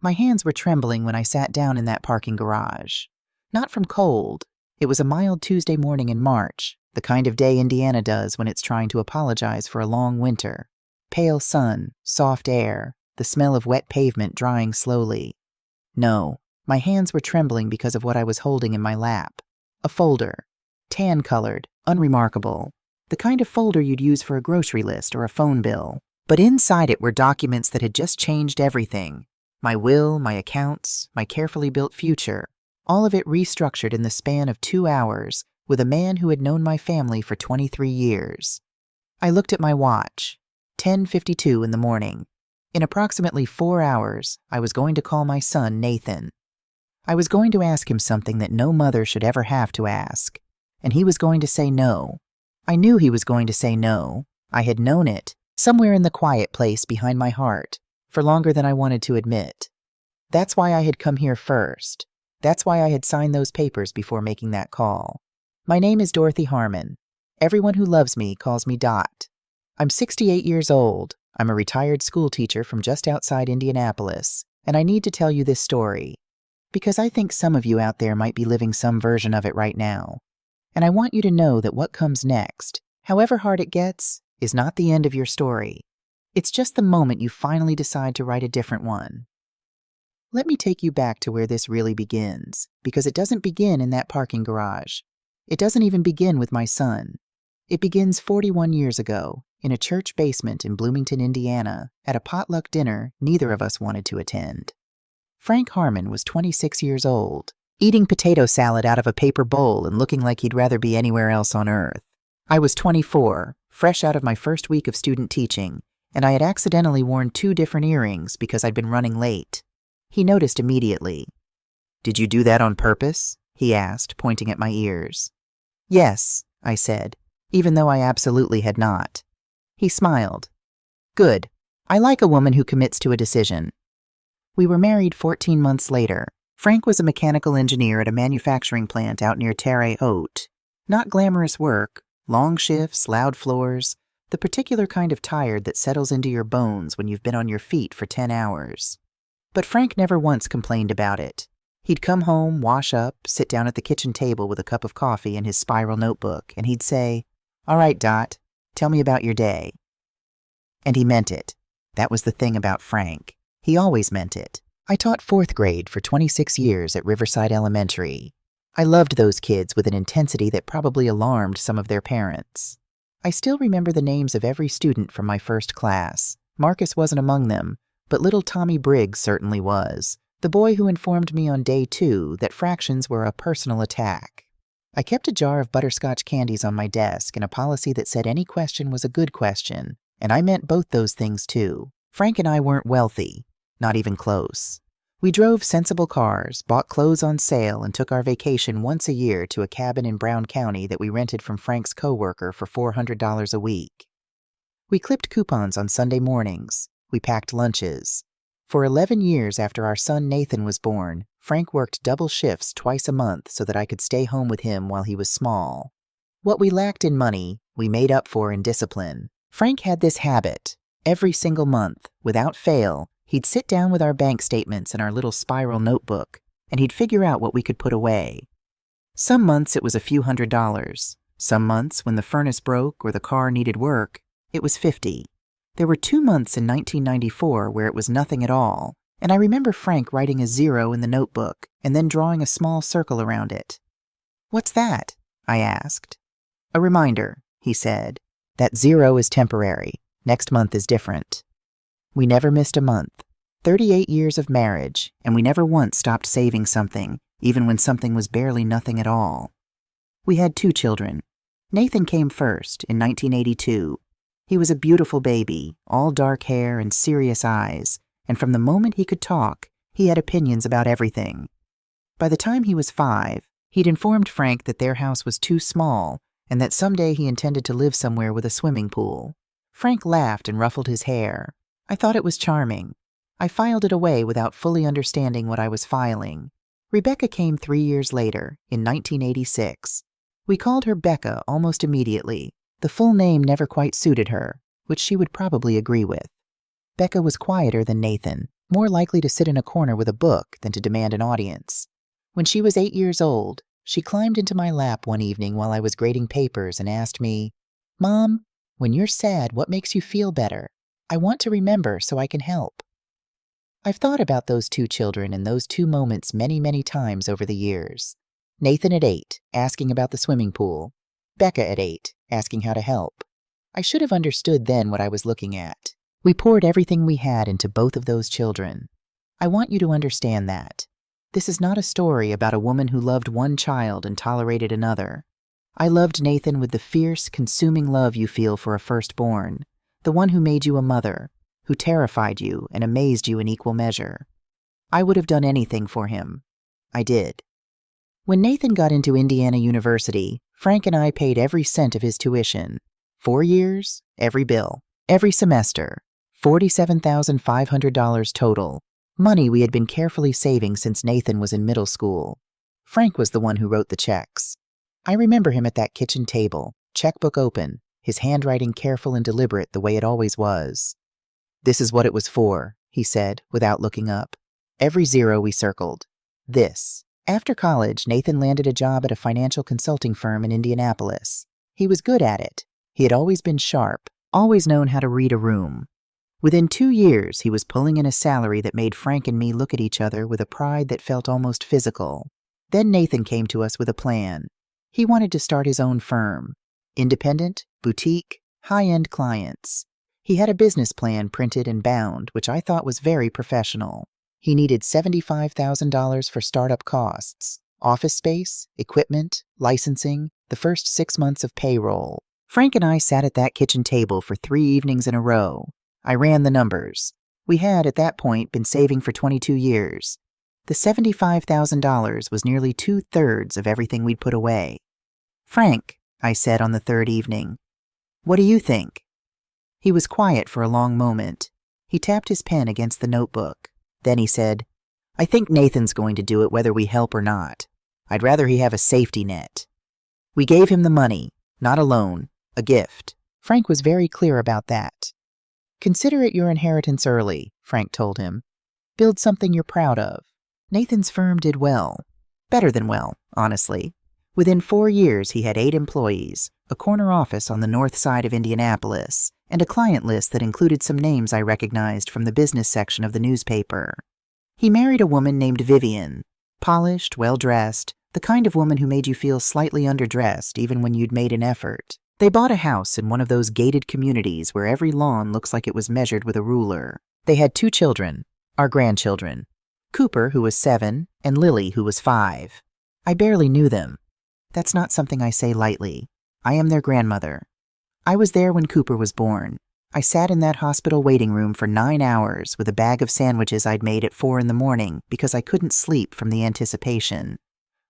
My hands were trembling when I sat down in that parking garage. Not from cold. It was a mild Tuesday morning in March, the kind of day Indiana does when it's trying to apologize for a long winter. Pale sun, soft air, the smell of wet pavement drying slowly. No, my hands were trembling because of what I was holding in my lap. A folder. Tan-colored, unremarkable. The kind of folder you'd use for a grocery list or a phone bill. But inside it were documents that had just changed everything. My will, my accounts, my carefully built future. All of it restructured in the span of 2 hours with a man who had known my family for 23 years. I looked at my watch. 10:52 in the morning. In approximately 4 hours, I was going to call my son Nathan. I was going to ask him something that no mother should ever have to ask. And he was going to say no. I knew he was going to say no. I had known it, somewhere in the quiet place behind my heart, for longer than I wanted to admit. That's why I had come here first. That's why I had signed those papers before making that call. My name is Dorothy Harmon. Everyone who loves me calls me Dot. I'm 68 years old. I'm a retired school teacher from just outside Indianapolis, and I need to tell you this story, because I think some of you out there might be living some version of it right now. And I want you to know that what comes next, however hard it gets, is not the end of your story. It's just the moment you finally decide to write a different one. Let me take you back to where this really begins, because it doesn't begin in that parking garage. It doesn't even begin with my son. It begins 41 years ago, in a church basement in Bloomington, Indiana, at a potluck dinner neither of us wanted to attend. Frank Harmon was 26 years old, eating potato salad out of a paper bowl and looking like he'd rather be anywhere else on earth. I was 24, fresh out of my first week of student teaching, and I had accidentally worn 2 different earrings because I'd been running late. He noticed immediately. "Did you do that on purpose?" he asked, pointing at my ears. "Yes," I said, even though I absolutely had not. He smiled. "Good. I like a woman who commits to a decision." We were married 14 months later. Frank was a mechanical engineer at a manufacturing plant out near Terre Haute. Not glamorous work, long shifts, loud floors, the particular kind of tired that settles into your bones when you've been on your feet for 10 hours. But Frank never once complained about it. He'd come home, wash up, sit down at the kitchen table with a cup of coffee and his spiral notebook, and he'd say, "All right, Dot, tell me about your day." And he meant it. That was the thing about Frank. He always meant it. I taught 4th grade for 26 years at Riverside Elementary. I loved those kids with an intensity that probably alarmed some of their parents. I still remember the names of every student from my first class. Marcus wasn't among them, but little Tommy Briggs certainly was, the boy who informed me on day 2 that fractions were a personal attack. I kept a jar of butterscotch candies on my desk and a policy that said any question was a good question, and I meant both those things too. Frank and I weren't wealthy, not even close. We drove sensible cars, bought clothes on sale, and took our vacation once a year to a cabin in Brown County that we rented from Frank's coworker for $400 a week. We clipped coupons on Sunday mornings. We packed lunches. For 11 years after our son Nathan was born, Frank worked double shifts twice a month so that I could stay home with him while he was small. What we lacked in money, we made up for in discipline. Frank had this habit. Every single month, without fail, he'd sit down with our bank statements and our little spiral notebook, and he'd figure out what we could put away. Some months it was a few $100s. Some months, when the furnace broke or the car needed work, it was $50. There were 2 months in 1994 where it was nothing at all, and I remember Frank writing a 0 in the notebook and then drawing a small circle around it. "What's that?" I asked. "A reminder," he said. "That 0 is temporary. Next month is different." We never missed a month. 38 years of marriage, and we never once stopped saving something, even when something was barely nothing at all. We had 2 children. Nathan came first, in 1982. He was a beautiful baby, all dark hair and serious eyes, and from the moment he could talk, he had opinions about everything. By the time he was 5, he'd informed Frank that their house was too small and that someday he intended to live somewhere with a swimming pool. Frank laughed and ruffled his hair. I thought it was charming. I filed it away without fully understanding what I was filing. Rebecca came 3 years later, in 1986. We called her Becca almost immediately. The full name never quite suited her, which she would probably agree with. Becca was quieter than Nathan, more likely to sit in a corner with a book than to demand an audience. When she was 8 years old, she climbed into my lap one evening while I was grading papers and asked me, "Mom, when you're sad, what makes you feel better? I want to remember so I can help." I've thought about those two children and those two moments many, many times over the years. Nathan at 8, asking about the swimming pool. Becca at 8, asking how to help. I should have understood then what I was looking at. We poured everything we had into both of those children. I want you to understand that. This is not a story about a woman who loved one child and tolerated another. I loved Nathan with the fierce, consuming love you feel for a firstborn, the one who made you a mother, who terrified you and amazed you in equal measure. I would have done anything for him. I did. When Nathan got into Indiana University, Frank and I paid every cent of his tuition. 4 years, every bill, every semester, $47,500 total, money we had been carefully saving since Nathan was in middle school. Frank was the one who wrote the checks. I remember him at that kitchen table, checkbook open, his handwriting careful and deliberate the way it always was. "This is what it was for," he said, without looking up. Every zero we circled. This. After college, Nathan landed a job at a financial consulting firm in Indianapolis. He was good at it. He had always been sharp, always known how to read a room. Within 2 years, he was pulling in a salary that made Frank and me look at each other with a pride that felt almost physical. Then Nathan came to us with a plan. He wanted to start his own firm. Independent, boutique, high-end clients. He had a business plan printed and bound, which I thought was very professional. He needed $75,000 for startup costs, office space, equipment, licensing, the first 6 months of payroll. Frank and I sat at that kitchen table for 3 evenings in a row. I ran the numbers. We had, at that point, been saving for 22 years. The $75,000 was nearly 2/3 of everything we'd put away. "Frank," I said on the 3rd evening, "what do you think?" He was quiet for a long moment. He tapped his pen against the notebook. Then he said, "I think Nathan's going to do it whether we help or not. I'd rather he have a safety net." We gave him the money, not a loan, a gift. Frank was very clear about that. "Consider it your inheritance early," Frank told him. "Build something you're proud of." Nathan's firm did well. Better than well, honestly. Within 4 years, he had 8 employees, a corner office on the north side of Indianapolis, and a client list that included some names I recognized from the business section of the newspaper. He married a woman named Vivian, polished, well-dressed, the kind of woman who made you feel slightly underdressed even when you'd made an effort. They bought a house in one of those gated communities where every lawn looks like it was measured with a ruler. They had 2 children, our grandchildren, Cooper, who was 7, and Lily, who was 5. I barely knew them. That's not something I say lightly. I am their grandmother. I was there when Cooper was born. I sat in that hospital waiting room for 9 hours with a bag of sandwiches I'd made at 4 in the morning because I couldn't sleep from the anticipation.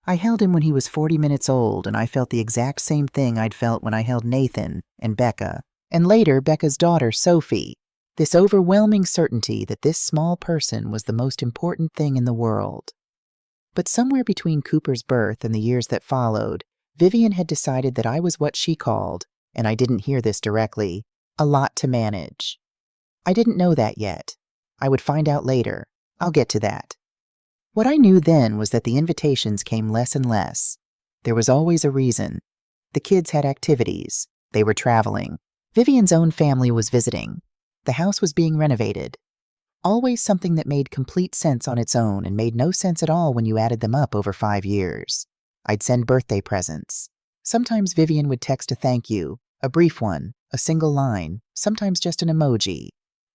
I held him when he was 40 minutes old, and I felt the exact same thing I'd felt when I held Nathan and Becca, and later Becca's daughter, Sophie. This overwhelming certainty that this small person was the most important thing in the world. But somewhere between Cooper's birth and the years that followed, Vivian had decided that I was what she called, and I didn't hear this directly, a lot to manage. I didn't know that yet. I would find out later. I'll get to that. What I knew then was that the invitations came less and less. There was always a reason. The kids had activities. They were traveling. Vivian's own family was visiting. The house was being renovated. Always something that made complete sense on its own and made no sense at all when you added them up over 5 years. I'd send birthday presents. Sometimes Vivian would text a thank you, a brief one, a single line, sometimes just an emoji.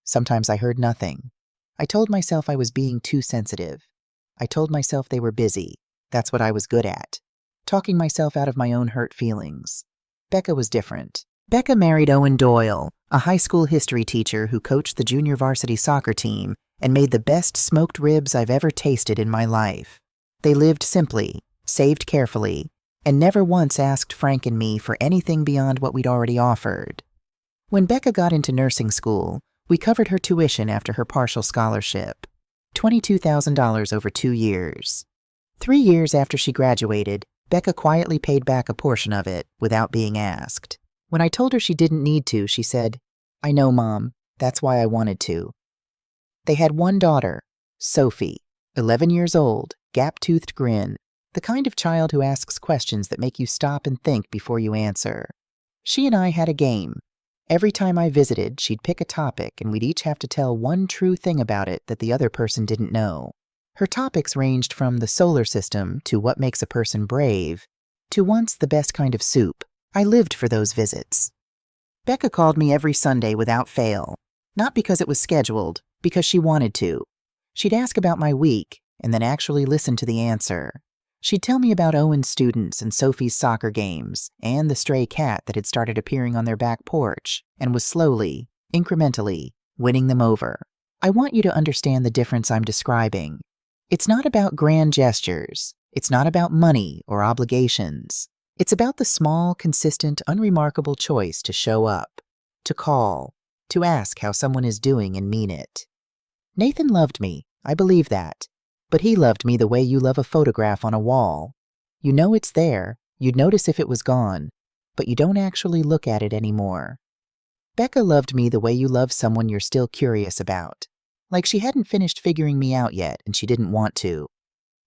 Sometimes I heard nothing. I told myself I was being too sensitive. I told myself they were busy. That's what I was good at. Talking myself out of my own hurt feelings. Becca was different. Becca married Owen Doyle, a high school history teacher who coached the junior varsity soccer team and made the best smoked ribs I've ever tasted in my life. They lived simply, saved carefully, and never once asked Frank and me for anything beyond what we'd already offered. When Becca got into nursing school, we covered her tuition after her partial scholarship. $22,000 over 2 years. 3 years after she graduated, Becca quietly paid back a portion of it without being asked. When I told her she didn't need to, she said, "I know, Mom. That's why I wanted to." They had one daughter, Sophie, 11 years old, gap-toothed grin, the kind of child who asks questions that make you stop and think before you answer. She and I had a game. Every time I visited, she'd pick a topic and we'd each have to tell one true thing about it that the other person didn't know. Her topics ranged from the solar system to what makes a person brave, to once the best kind of soup. I lived for those visits. Becca called me every Sunday without fail, not because it was scheduled, because she wanted to. She'd ask about my week and then actually listen to the answer. She'd tell me about Owen's students and Sophie's soccer games and the stray cat that had started appearing on their back porch and was slowly, incrementally, winning them over. I want you to understand the difference I'm describing. It's not about grand gestures. It's not about money or obligations. It's about the small, consistent, unremarkable choice to show up, to call, to ask how someone is doing and mean it. Nathan loved me, I believe that. But he loved me the way you love a photograph on a wall. You know it's there, you'd notice if it was gone, but you don't actually look at it anymore. Becca loved me the way you love someone you're still curious about. Like she hadn't finished figuring me out yet and she didn't want to.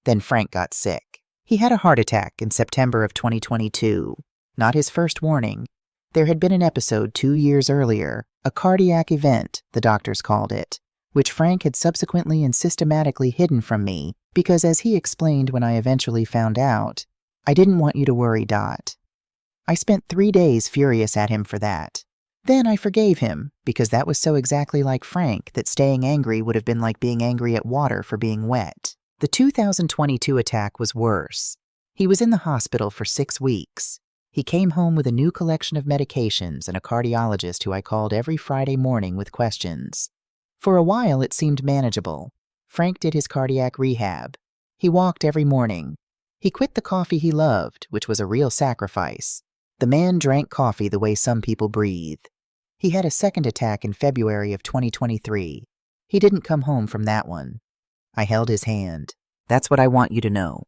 Then Frank got sick. He had a heart attack in September of 2022. Not his first warning. There had been an episode 2 years earlier, a cardiac event, the doctors called it, which Frank had subsequently and systematically hidden from me because, as he explained when I eventually found out, I didn't want you to worry, Dot. I spent 3 days furious at him for that. Then I forgave him because that was so exactly like Frank that staying angry would have been like being angry at water for being wet. The 2022 attack was worse. He was in the hospital for 6 weeks. He came home with a new collection of medications and a cardiologist who I called every Friday morning with questions. For a while, it seemed manageable. Frank did his cardiac rehab. He walked every morning. He quit the coffee he loved, which was a real sacrifice. The man drank coffee the way some people breathe. He had a second attack in February of 2023. He didn't come home from that one. I held his hand. That's what I want you to know.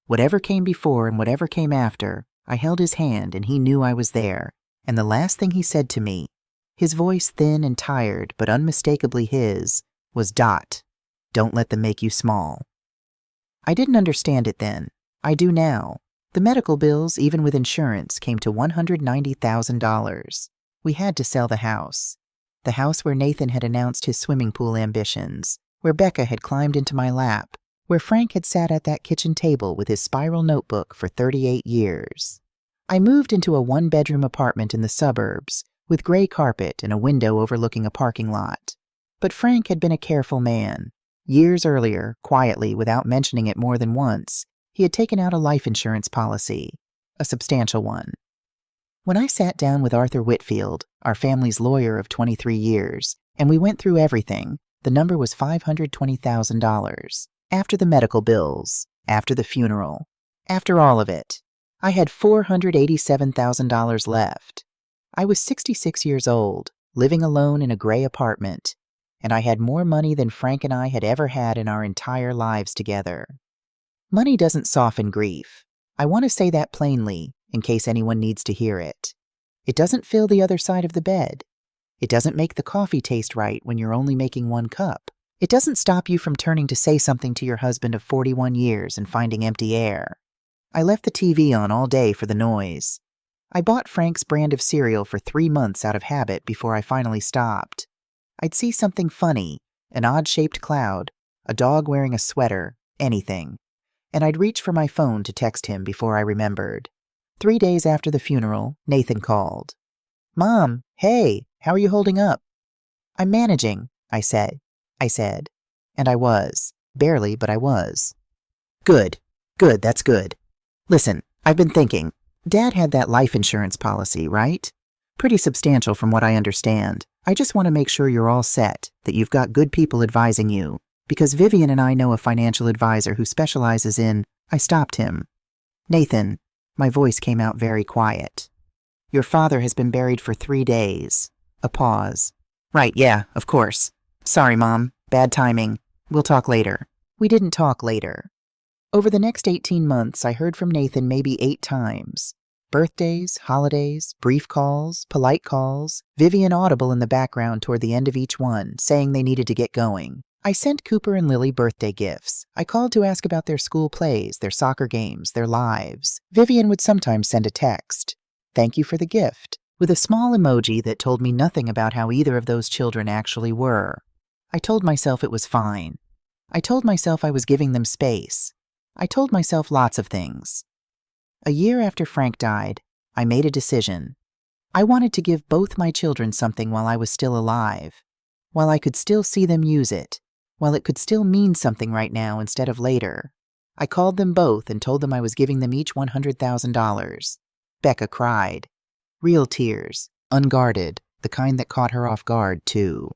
Whatever came before and whatever came after, I held his hand and he knew I was there. And the last thing he said to me, his voice thin and tired, but unmistakably his, was Dot. Don't let them make you small. I didn't understand it then. I do now. The medical bills, even with insurance, came to $190,000. We had to sell the house. The house where Nathan had announced his swimming pool ambitions, where Becca had climbed into my lap, where Frank had sat at that kitchen table with his spiral notebook for 38 years. I moved into a 1-bedroom apartment in the suburbs, with gray carpet and a window overlooking a parking lot. But Frank had been a careful man. Years earlier, quietly, without mentioning it more than once, he had taken out a life insurance policy, a substantial one. When I sat down with Arthur Whitfield, our family's lawyer of 23 years, and we went through everything, the number was $520,000. After the medical bills, after the funeral, after all of it, I had $487,000 left. I was 66 years old, living alone in a gray apartment, and I had more money than Frank and I had ever had in our entire lives together. Money doesn't soften grief. I want to say that plainly, in case anyone needs to hear it. It doesn't fill the other side of the bed. It doesn't make the coffee taste right when you're only making 1 cup. It doesn't stop you from turning to say something to your husband of 41 years and finding empty air. I left the TV on all day for the noise. I bought Frank's brand of cereal for 3 months out of habit before I finally stopped. I'd see something funny, an odd-shaped cloud, a dog wearing a sweater, anything, and I'd reach for my phone to text him before I remembered. 3 days after the funeral, Nathan called. "Mom, hey, how are you holding up?" "I'm managing," I said, and I was. Barely, but I was. Good, that's good. Listen, I've been thinking. Dad had that life insurance policy, right? Pretty substantial from what I understand. I just want to make sure you're all set, that you've got good people advising you, because Vivian and I know a financial advisor who specializes in... I stopped him. "Nathan," my voice came out very quiet. "Your father has been buried for 3 days. A pause. "Right, yeah, of course. Sorry, Mom. Bad timing. We'll talk later." We didn't talk later. Over the next 18 months, I heard from Nathan maybe 8 times. Birthdays, holidays, brief calls, polite calls, Vivian audible in the background toward the end of each one, saying they needed to get going. I sent Cooper and Lily birthday gifts. I called to ask about their school plays, their soccer games, their lives. Vivian would sometimes send a text. Thank you for the gift, with a small emoji that told me nothing about how either of those children actually were. I told myself it was fine. I told myself I was giving them space. I told myself lots of things. A year after Frank died, I made a decision. I wanted to give both my children something while I was still alive, while I could still see them use it, while it could still mean something right now instead of later. I called them both and told them I was giving them each $100,000. Becca cried. Real tears, unguarded, the kind that caught her off guard, too.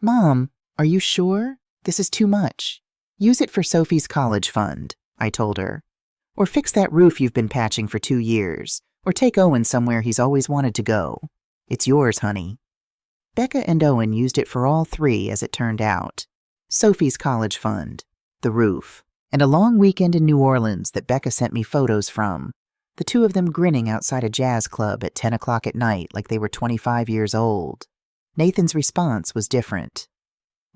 Mom, are you sure? This is too much. Use it for Sophie's college fund, I told her. Or fix that roof you've been patching for 2 years. Or take Owen somewhere he's always wanted to go. It's yours, honey. Becca and Owen used it for all three, as it turned out. Sophie's college fund, the roof, and a long weekend in New Orleans that Becca sent me photos from, the two of them grinning outside a jazz club at 10 o'clock at night like they were 25 years old. Nathan's response was different.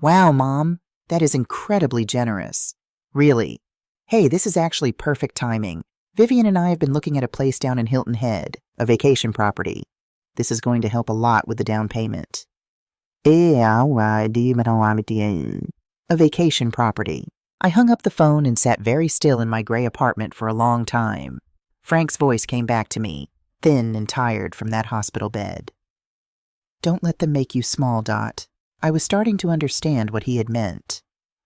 Wow, Mom, that is incredibly generous. Really. Hey, this is actually perfect timing. Vivian and I have been looking at a place down in Hilton Head, a vacation property. This is going to help a lot with the down payment. A vacation property. I hung up the phone and sat very still in my gray apartment for a long time. Frank's voice came back to me, thin and tired from that hospital bed. Don't let them make you small, Dot. I was starting to understand what he had meant.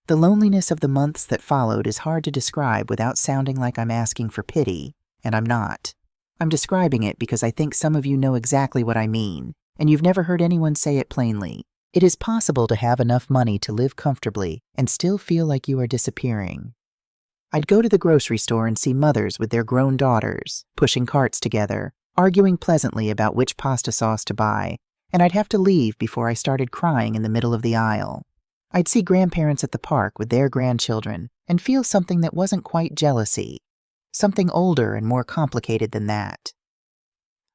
The loneliness of the months that followed is hard to describe without sounding like I'm asking for pity, and I'm not. I'm describing it because I think some of you know exactly what I mean, and you've never heard anyone say it plainly. It is possible to have enough money to live comfortably and still feel like you are disappearing. I'd go to the grocery store and see mothers with their grown daughters, pushing carts together, arguing pleasantly about which pasta sauce to buy, and I'd have to leave before I started crying in the middle of the aisle. I'd see grandparents at the park with their grandchildren and feel something that wasn't quite jealousy, something older and more complicated than that.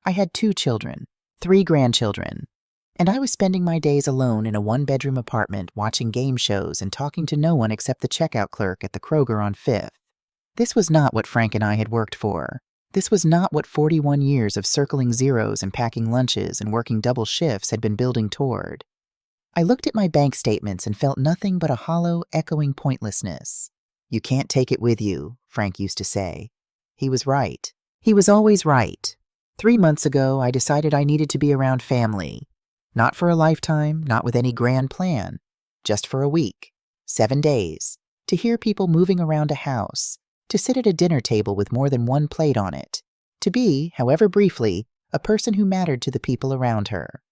I had 2 children, 3 grandchildren, and I was spending my days alone in a 1-bedroom apartment watching game shows and talking to no one except the checkout clerk at the Kroger on 5th. This was not what Frank and I had worked for. This was not what 41 years of circling zeros and packing lunches and working double shifts had been building toward. I looked at my bank statements and felt nothing but a hollow, echoing pointlessness. You can't take it with you, Frank used to say. He was right. He was always right. 3 months ago, I decided I needed to be around family. Not for a lifetime, not with any grand plan. Just for a week, 7 days, to hear people moving around a house, to sit at a dinner table with more than one plate on it, to be, however briefly, a person who mattered to the people around her.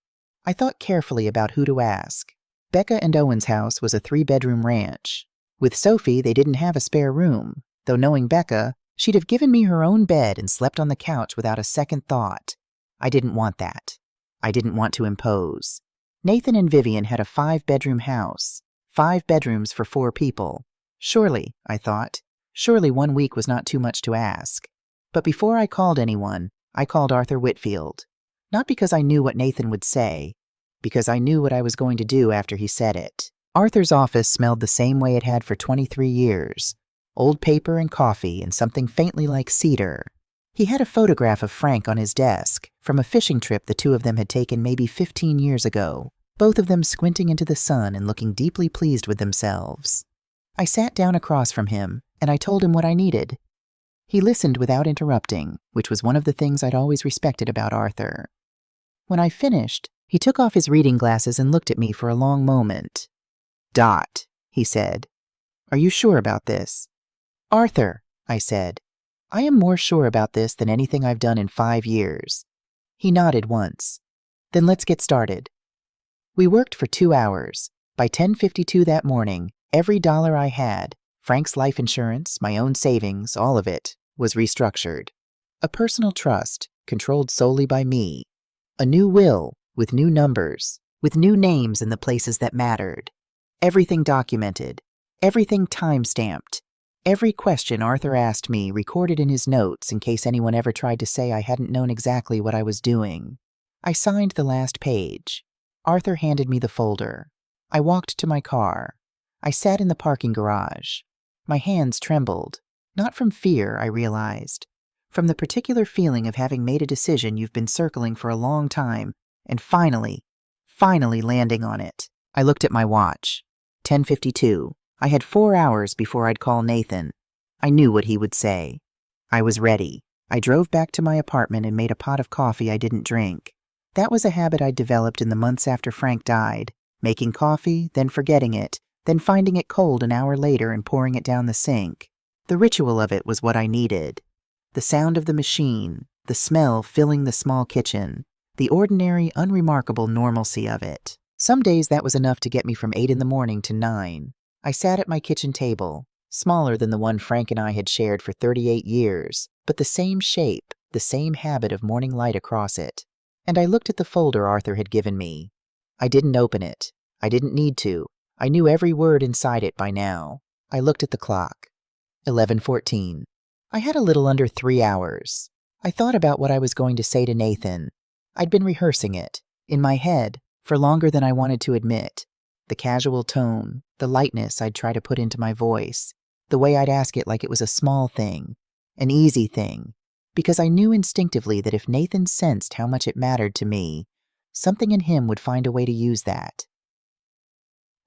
I thought carefully about who to ask. Becca and Owen's house was a 3-bedroom ranch. With Sophie, they didn't have a spare room, though knowing Becca, she'd have given me her own bed and slept on the couch without a second thought. I didn't want that. I didn't want to impose. Nathan and Vivian had a 5-bedroom house, 5 bedrooms for 4 people. Surely, I thought, surely 1 week was not too much to ask. But before I called anyone, I called Arthur Whitfield. Not because I knew what Nathan would say, because I knew what I was going to do after he said it. Arthur's office smelled the same way it had for 23 years. Old paper and coffee and something faintly like cedar. He had a photograph of Frank on his desk from a fishing trip the two of them had taken maybe 15 years ago, both of them squinting into the sun and looking deeply pleased with themselves. I sat down across from him, and I told him what I needed. He listened without interrupting, which was one of the things I'd always respected about Arthur. When I finished, he took off his reading glasses and looked at me for a long moment. "Dot," he said. "Are you sure about this?" "Arthur," I said, "I am more sure about this than anything I've done in 5 years." He nodded once. "Then let's get started." We worked for 2 hours. By 10:52 that morning, every dollar I had, Frank's life insurance, my own savings, all of it, was restructured. A personal trust, controlled solely by me. A new will, with new numbers, with new names in the places that mattered. Everything documented, everything time-stamped. Every question Arthur asked me recorded in his notes in case anyone ever tried to say I hadn't known exactly what I was doing. I signed the last page. Arthur handed me the folder. I walked to my car. I sat in the parking garage. My hands trembled. Not from fear, I realized. From the particular feeling of having made a decision you've been circling for a long time, and finally landing on it. I looked at my watch. 10:52. I had 4 hours before I'd call Nathan. I knew what he would say. I was ready. I drove back to my apartment and made a pot of coffee I didn't drink. That was a habit I'd developed in the months after Frank died, making coffee, then forgetting it, then finding it cold an hour later and pouring it down the sink. The ritual of it was what I needed. The sound of the machine, the smell filling the small kitchen, the ordinary, unremarkable normalcy of it. Some days that was enough to get me from 8 in the morning to 9. I sat at my kitchen table, smaller than the one Frank and I had shared for 38 years, but the same shape, the same habit of morning light across it. And I looked at the folder Arthur had given me. I didn't open it. I didn't need to. I knew every word inside it by now. I looked at the clock. 11:14. I had a little under 3 hours. I thought about what I was going to say to Nathan. I'd been rehearsing it, in my head, for longer than I wanted to admit. The casual tone, the lightness I'd try to put into my voice, the way I'd ask it like it was a small thing, an easy thing, because I knew instinctively that if Nathan sensed how much it mattered to me, something in him would find a way to use that.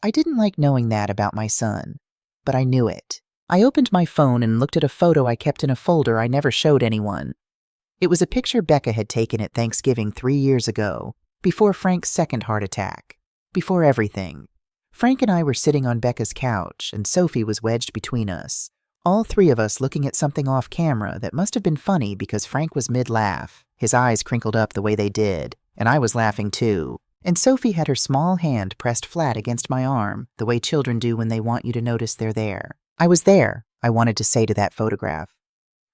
I didn't like knowing that about my son, but I knew it. I opened my phone and looked at a photo I kept in a folder I never showed anyone. It was a picture Becca had taken at Thanksgiving 3 years ago, before Frank's second heart attack, before everything. Frank and I were sitting on Becca's couch, and Sophie was wedged between us, all three of us looking at something off camera that must have been funny because Frank was mid-laugh, his eyes crinkled up the way they did, and I was laughing too. And Sophie had her small hand pressed flat against my arm, the way children do when they want you to notice they're there. I was there, I wanted to say to that photograph.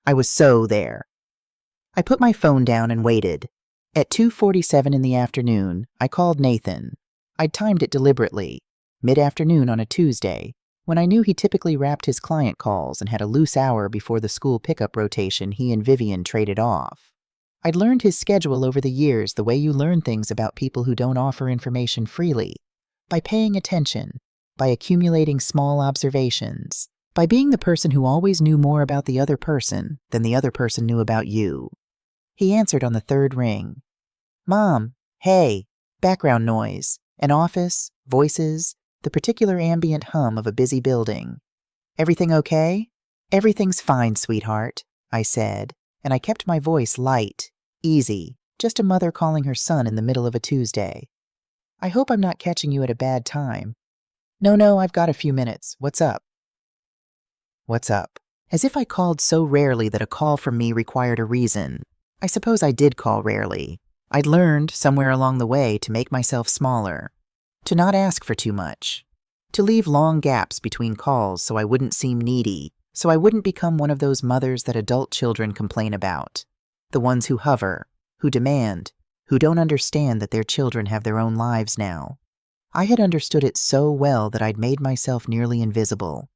I was so there. I put my phone down and waited. At 2:47 in the afternoon, I called Nathan. I'd timed it deliberately, mid-afternoon on a Tuesday, when I knew he typically wrapped his client calls and had a loose hour before the school pickup rotation he and Vivian traded off. I'd learned his schedule over the years the way you learn things about people who don't offer information freely, by paying attention, by accumulating small observations, by being the person who always knew more about the other person than the other person knew about you. He answered on the third ring. Mom, hey, background noise, an office, voices, the particular ambient hum of a busy building. Everything okay? Everything's fine, sweetheart, I said, and I kept my voice light, easy, just a mother calling her son in the middle of a Tuesday. I hope I'm not catching you at a bad time. No, I've got a few minutes. What's up? What's up? As if I called so rarely that a call from me required a reason. I suppose I did call rarely. I'd learned, somewhere along the way, to make myself smaller, to not ask for too much, to leave long gaps between calls so I wouldn't seem needy, so I wouldn't become one of those mothers that adult children complain about, the ones who hover, who demand, who don't understand that their children have their own lives now. I had understood it so well that I'd made myself nearly invisible.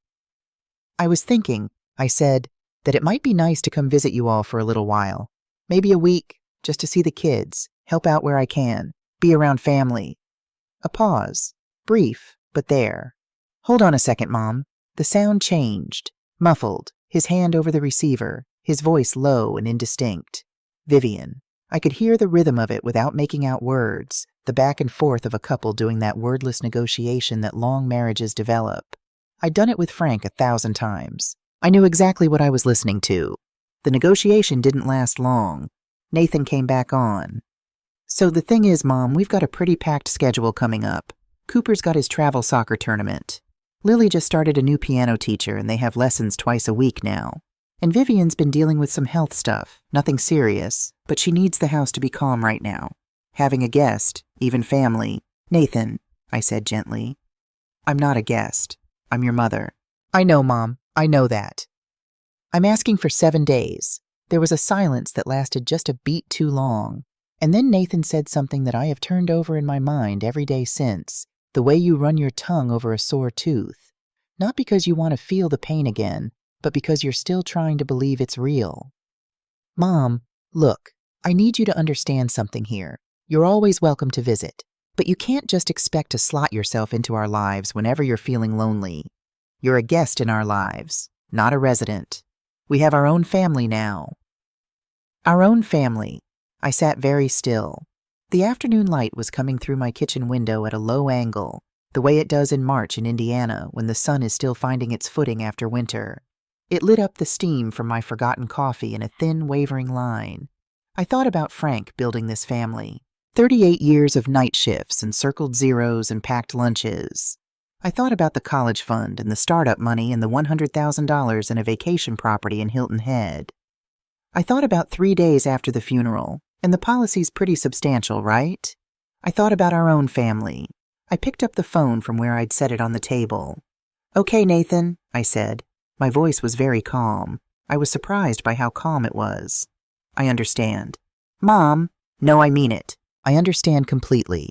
I was thinking, I said, that it might be nice to come visit you all for a little while. Maybe a week, just to see the kids, help out where I can, be around family. A pause, brief, but there. Hold on a second, Mom. The sound changed, muffled, his hand over the receiver, his voice low and indistinct. Vivian. I could hear the rhythm of it without making out words, the back and forth of a couple doing that wordless negotiation that long marriages develop. I'd done it with Frank 1,000 times. I knew exactly what I was listening to. The negotiation didn't last long. Nathan came back on. So the thing is, Mom, we've got a pretty packed schedule coming up. Cooper's got his travel soccer tournament. Lily just started a new piano teacher and they have lessons twice a week now. And Vivian's been dealing with some health stuff, nothing serious, but she needs the house to be calm right now. Having a guest, even family. Nathan, I said gently. I'm not a guest. I'm your mother. I know, Mom. I know that. I'm asking for 7 days. There was a silence that lasted just a beat too long. And then Nathan said something that I have turned over in my mind every day since, the way you run your tongue over a sore tooth. Not because you want to feel the pain again, but because you're still trying to believe it's real. Mom, look, I need you to understand something here. You're always welcome to visit. But you can't just expect to slot yourself into our lives whenever you're feeling lonely. You're a guest in our lives, not a resident. We have our own family now." Our own family. I sat very still. The afternoon light was coming through my kitchen window at a low angle, the way it does in March in Indiana when the sun is still finding its footing after winter. It lit up the steam from my forgotten coffee in a thin, wavering line. I thought about Frank building this family. 38 years of night shifts and circled zeros and packed lunches. I thought about the college fund and the startup money and the $100,000 in a vacation property in Hilton Head. I thought about 3 days after the funeral, and the policy's pretty substantial, right? I thought about our own family. I picked up the phone from where I'd set it on the table. "Okay, Nathan," I said. My voice was very calm. I was surprised by how calm it was. "I understand." "Mom." "No, I mean it. I understand completely."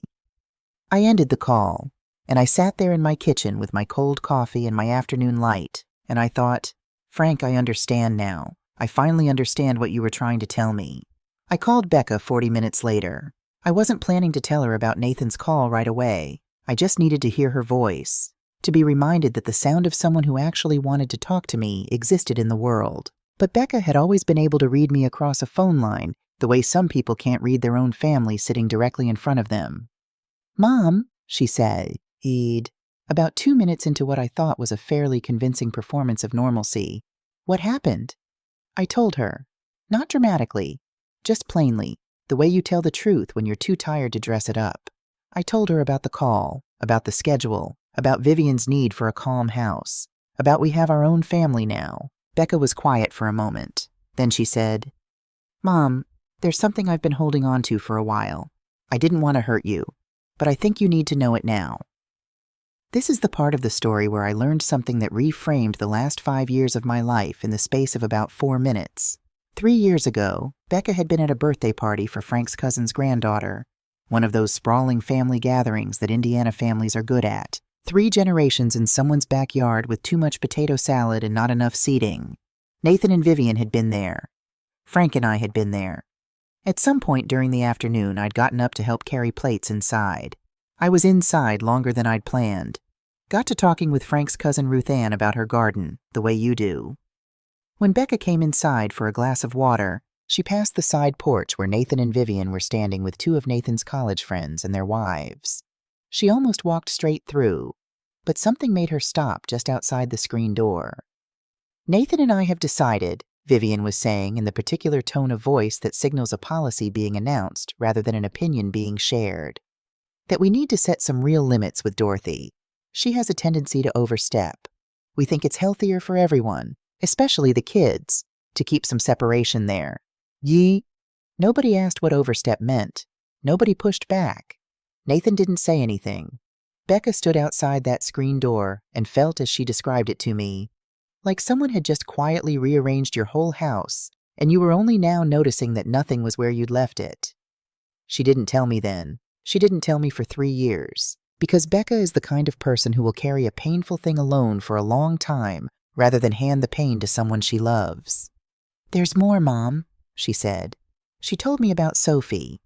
I ended the call, and I sat there in my kitchen with my cold coffee and my afternoon light, and I thought, "Frank, I understand now. I finally understand what you were trying to tell me." I called Becca 40 minutes later. I wasn't planning to tell her about Nathan's call right away. I just needed to hear her voice, to be reminded that the sound of someone who actually wanted to talk to me existed in the world. But Becca had always been able to read me across a phone line the way some people can't read their own family sitting directly in front of them. "Mom," she said, about 2 minutes into what I thought was a fairly convincing performance of normalcy. "What happened?" I told her. Not dramatically, just plainly, the way you tell the truth when you're too tired to dress it up. I told her about the call, about the schedule, about Vivian's need for a calm house, about we have our own family now. Becca was quiet for a moment. Then she said, "Mom, there's something I've been holding on to for a while. I didn't want to hurt you, but I think you need to know it now." This is the part of the story where I learned something that reframed the last 5 years of my life in the space of about 4 minutes. 3 years ago, Becca had been at a birthday party for Frank's cousin's granddaughter, one of those sprawling family gatherings that Indiana families are good at. 3 generations in someone's backyard with too much potato salad and not enough seating. Nathan and Vivian had been there. Frank and I had been there. At some point during the afternoon, I'd gotten up to help carry plates inside. I was inside longer than I'd planned. Got to talking with Frank's cousin Ruth Ann about her garden, the way you do. When Becca came inside for a glass of water, she passed the side porch where Nathan and Vivian were standing with 2 of Nathan's college friends and their wives. She almost walked straight through, but something made her stop just outside the screen door. "Nathan and I have decided," Vivian was saying in the particular tone of voice that signals a policy being announced rather than an opinion being shared, "that we need to set some real limits with Dorothy. She has a tendency to overstep. We think it's healthier for everyone, especially the kids, to keep some separation there." Nobody asked what overstep meant. Nobody pushed back. Nathan didn't say anything. Becca stood outside that screen door and felt, as she described it to me, like someone had just quietly rearranged your whole house, and you were only now noticing that nothing was where you'd left it. She didn't tell me then. She didn't tell me for 3 years, because Becca is the kind of person who will carry a painful thing alone for a long time rather than hand the pain to someone she loves. "There's more, Mom," she said. She told me about Sophie.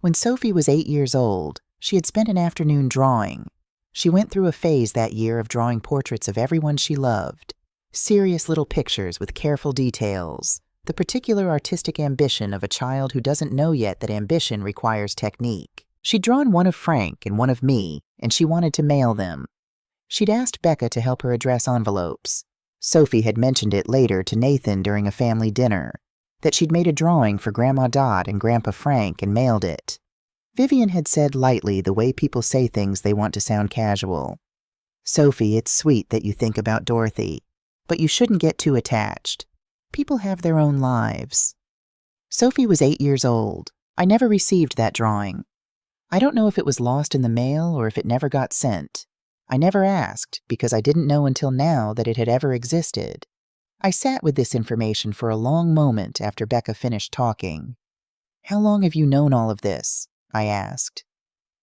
When Sophie was 8 years old, she had spent an afternoon drawing. She went through a phase that year of drawing portraits of everyone she loved. Serious little pictures with careful details, the particular artistic ambition of a child who doesn't know yet that ambition requires technique. She'd drawn one of Frank and one of me, and she wanted to mail them. She'd asked Becca to help her address envelopes. Sophie had mentioned it later to Nathan during a family dinner, that she'd made a drawing for Grandma Dot and Grandpa Frank and mailed it. Vivian had said lightly the way people say things they want to sound casual. "Sophie, it's sweet that you think about Dorothy, but you shouldn't get too attached. People have their own lives." Sophie was 8 years old. I never received that drawing. I don't know if it was lost in the mail or if it never got sent. I never asked because I didn't know until now that it had ever existed. I sat with this information for a long moment after Becca finished talking. "How long have you known all of this?" I asked.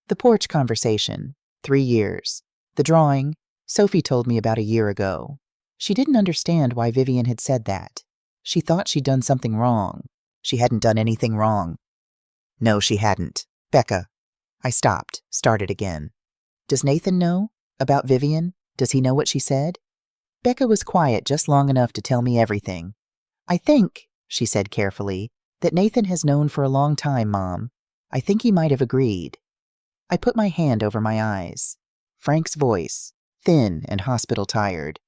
The porch conversation, 3 years. The drawing, Sophie told me about a year ago. She didn't understand why Vivian had said that. She thought she'd done something wrong. She hadn't done anything wrong. No, she hadn't. Becca. I stopped, started again. Does Nathan know? About Vivian? Does he know what she said? Becca was quiet just long enough to tell me everything. I think, she said carefully, that Nathan has known for a long time, Mom. I think he might have agreed. I put my hand over my eyes. Frank's voice, thin and hospital-tired.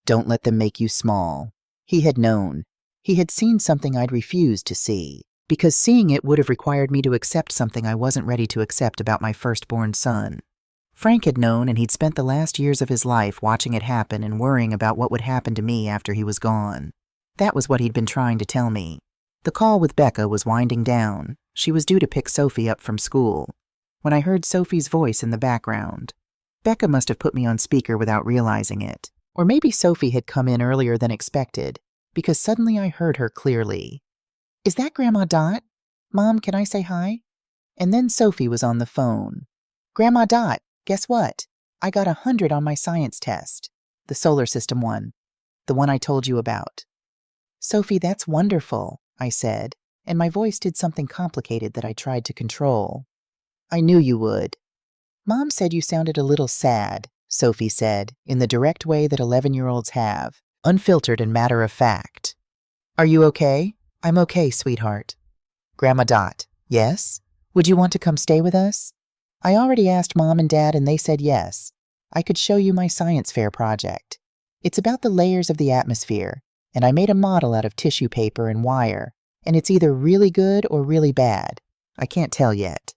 Don't let them make you small. He had known. He had seen something I'd refused to see, because seeing it would have required me to accept something I wasn't ready to accept about my firstborn son. Frank had known, and he'd spent the last years of his life watching it happen and worrying about what would happen to me after he was gone. That was what he'd been trying to tell me. The call with Becca was winding down. She was due to pick Sophie up from school. When I heard Sophie's voice in the background, Becca must have put me on speaker without realizing it. Or maybe Sophie had come in earlier than expected, because suddenly I heard her clearly. Is that Grandma Dot? Mom, can I say hi? And then Sophie was on the phone. Grandma Dot, guess what? I got 100 on my science test. The solar system one. The one I told you about. Sophie, that's wonderful, I said, and my voice did something complicated that I tried to control. I knew you would. Mom said you sounded a little sad, Sophie said, in the direct way that 11-year-olds have, unfiltered and matter-of-fact. Are you okay? I'm okay, sweetheart. Grandma Dot, yes? Would you want to come stay with us? I already asked Mom and Dad and they said yes. I could show you my science fair project. It's about the layers of the atmosphere, and I made a model out of tissue paper and wire, and it's either really good or really bad. I can't tell yet.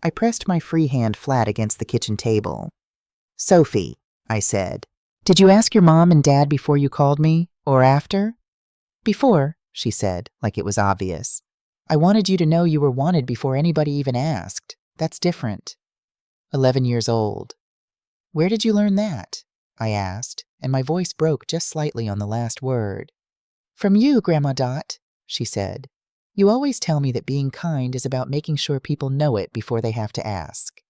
I pressed my free hand flat against the kitchen table. Sophie, I said, did you ask your mom and dad before you called me, or after? Before, she said, like it was obvious. I wanted you to know you were wanted before anybody even asked. That's different. 11 years old. Where did you learn that? I asked, and my voice broke just slightly on the last word. From you, Grandma Dot, she said. You always tell me that being kind is about making sure people know it before they have to ask.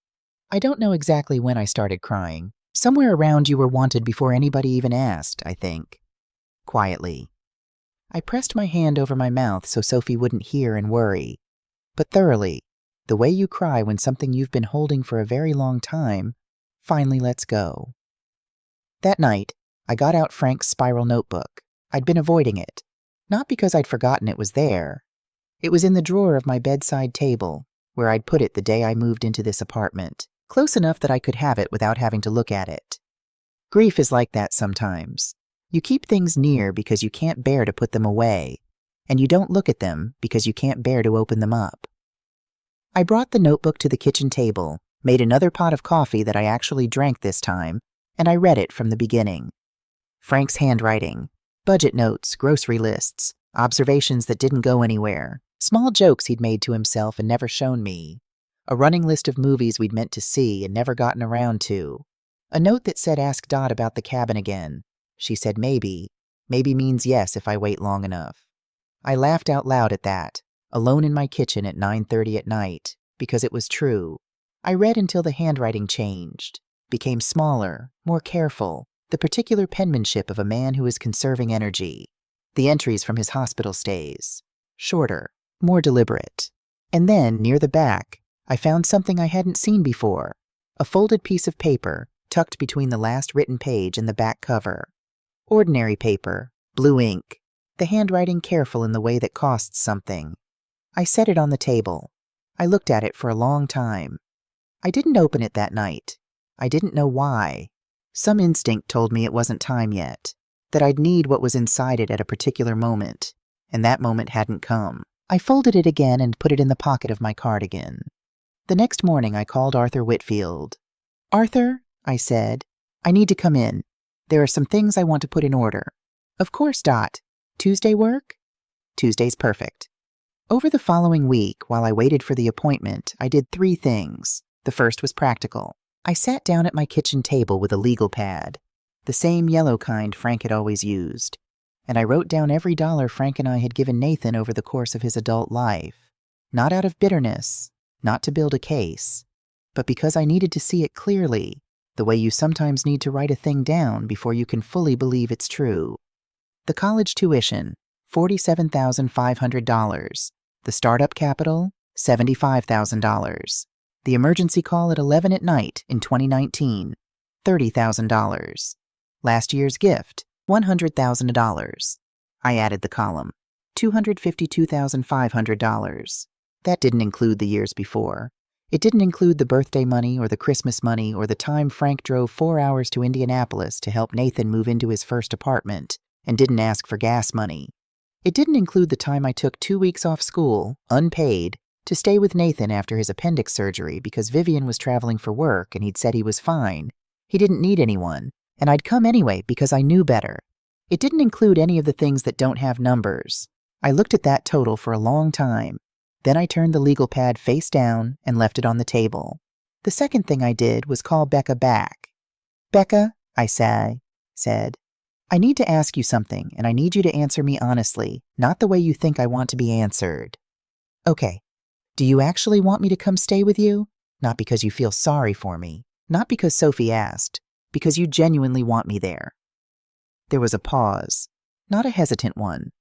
I don't know exactly when I started crying. Somewhere around you were wanted before anybody even asked, I think. Quietly. I pressed my hand over my mouth so Sophie wouldn't hear and worry. But thoroughly, the way you cry when something you've been holding for a very long time finally lets go. That night, I got out Frank's spiral notebook. I'd been avoiding it. Not because I'd forgotten it was there. It was in the drawer of my bedside table, where I'd put it the day I moved into this apartment, close enough that I could have it without having to look at it. Grief is like that sometimes. You keep things near because you can't bear to put them away, and you don't look at them because you can't bear to open them up. I brought the notebook to the kitchen table, made another pot of coffee that I actually drank this time, and I read it from the beginning. Frank's handwriting, budget notes, grocery lists, observations that didn't go anywhere, small jokes he'd made to himself and never shown me, a running list of movies we'd meant to see and never gotten around to, a note that said ask Dot about the cabin again. She said maybe means yes if I wait long enough. I laughed out loud at that, alone in my kitchen at 9:30 at night, because it was true. I read until the handwriting changed, became smaller, more careful, the particular penmanship of a man who is conserving energy. The entries from his hospital stays, shorter, more deliberate. And then, near the back, I found something I hadn't seen before, a folded piece of paper tucked between the last written page and the back cover. Ordinary paper, blue ink, the handwriting careful in the way that costs something. I set it on the table. I looked at it for a long time. I didn't open it that night. I didn't know why. Some instinct told me it wasn't time yet, that I'd need what was inside it at a particular moment, and that moment hadn't come. I folded it again and put it in the pocket of my cardigan. The next morning I called Arthur Whitfield. Arthur, I said, I need to come in. There are some things I want to put in order. Of course, Dot. Tuesday work? Tuesday's perfect. Over the following week, while I waited for the appointment, I did 3 things. The first was practical. I sat down at my kitchen table with a legal pad, the same yellow kind Frank had always used, and I wrote down every dollar Frank and I had given Nathan over the course of his adult life, not out of bitterness, not to build a case, but because I needed to see it clearly, the way you sometimes need to write a thing down before you can fully believe it's true. The college tuition, $47,500. The startup capital, $75,000. The emergency call at 11 at night in 2019, $30,000. Last year's gift, $100,000. I added the column, $252,500. That didn't include the years before. It didn't include the birthday money or the Christmas money or the time Frank drove 4 hours to Indianapolis to help Nathan move into his first apartment and didn't ask for gas money. It didn't include the time I took 2 weeks off school, unpaid, to stay with Nathan after his appendix surgery because Vivian was traveling for work and he'd said he was fine. He didn't need anyone, and I'd come anyway because I knew better. It didn't include any of the things that don't have numbers. I looked at that total for a long time. Then I turned the legal pad face down and left it on the table. The second thing I did was call Becca back. "Becca," I said, "I need to ask you something, and I need you to answer me honestly, not the way you think I want to be answered." "Okay. Do you actually want me to come stay with you? Not because you feel sorry for me. Not because Sophie asked. Because you genuinely want me there." There was a pause. Not a hesitant one.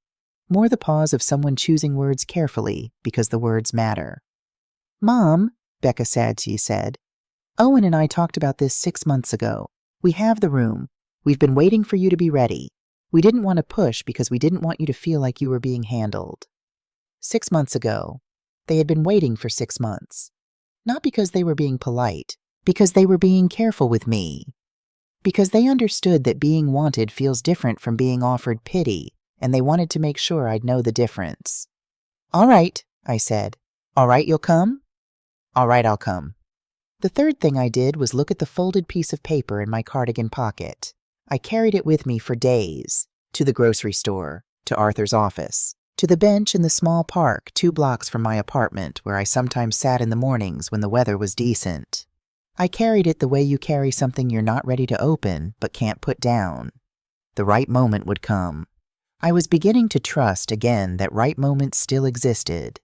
More the pause of someone choosing words carefully because the words matter. "Mom," Becca said, "Owen and I talked about this 6 months ago. We have the room. We've been waiting for you to be ready. We didn't want to push because we didn't want you to feel like you were being handled." 6 months ago. They had been waiting for 6 months. Not because they were being polite, because they were being careful with me. Because they understood that being wanted feels different from being offered pity, and they wanted to make sure I'd know the difference. "All right," I said. "All right, you'll come?" "All right, I'll come." The third thing I did was look at the folded piece of paper in my cardigan pocket. I carried it with me for days, to the grocery store, to Arthur's office, to the bench in the small park 2 blocks from my apartment where I sometimes sat in the mornings when the weather was decent. I carried it the way you carry something you're not ready to open but can't put down. The right moment would come. I was beginning to trust again that right moments still existed.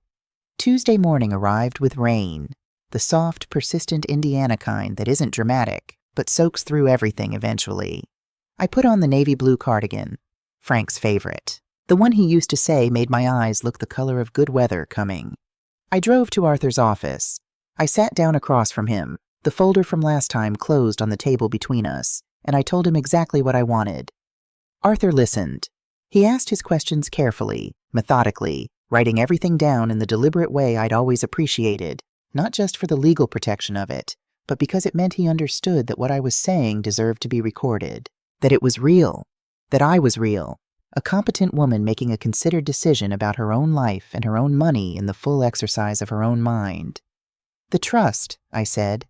Tuesday morning arrived with rain, the soft, persistent Indiana kind that isn't dramatic, but soaks through everything eventually. I put on the navy blue cardigan, Frank's favorite, the one he used to say made my eyes look the color of good weather coming. I drove to Arthur's office. I sat down across from him, the folder from last time closed on the table between us, and I told him exactly what I wanted. Arthur listened. He asked his questions carefully, methodically, writing everything down in the deliberate way I'd always appreciated, not just for the legal protection of it, but because it meant he understood that what I was saying deserved to be recorded, that it was real, that I was real, a competent woman making a considered decision about her own life and her own money in the full exercise of her own mind. "The trust," I said.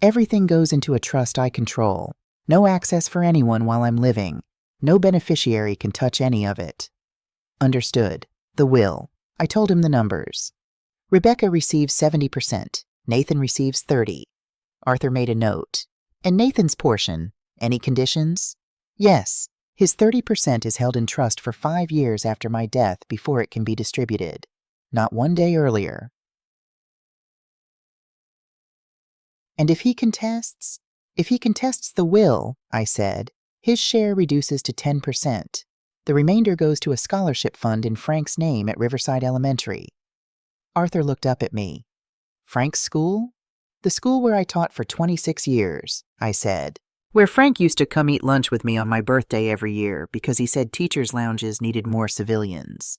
"Everything goes into a trust I control. No access for anyone while I'm living. No beneficiary can touch any of it." "Understood. The will." I told him the numbers. "Rebecca receives 70%. Nathan receives 30%. Arthur made a note. "And Nathan's portion, any conditions?" "Yes. His 30% is held in trust for 5 years after my death before it can be distributed. Not 1 day earlier." "And if he contests?" "If he contests the will," I said, "his share reduces to 10%. The remainder goes to a scholarship fund in Frank's name at Riverside Elementary." Arthur looked up at me. "Frank's school?" "The school where I taught for 26 years, I said. "Where Frank used to come eat lunch with me on my birthday every year because he said teachers' lounges needed more civilians."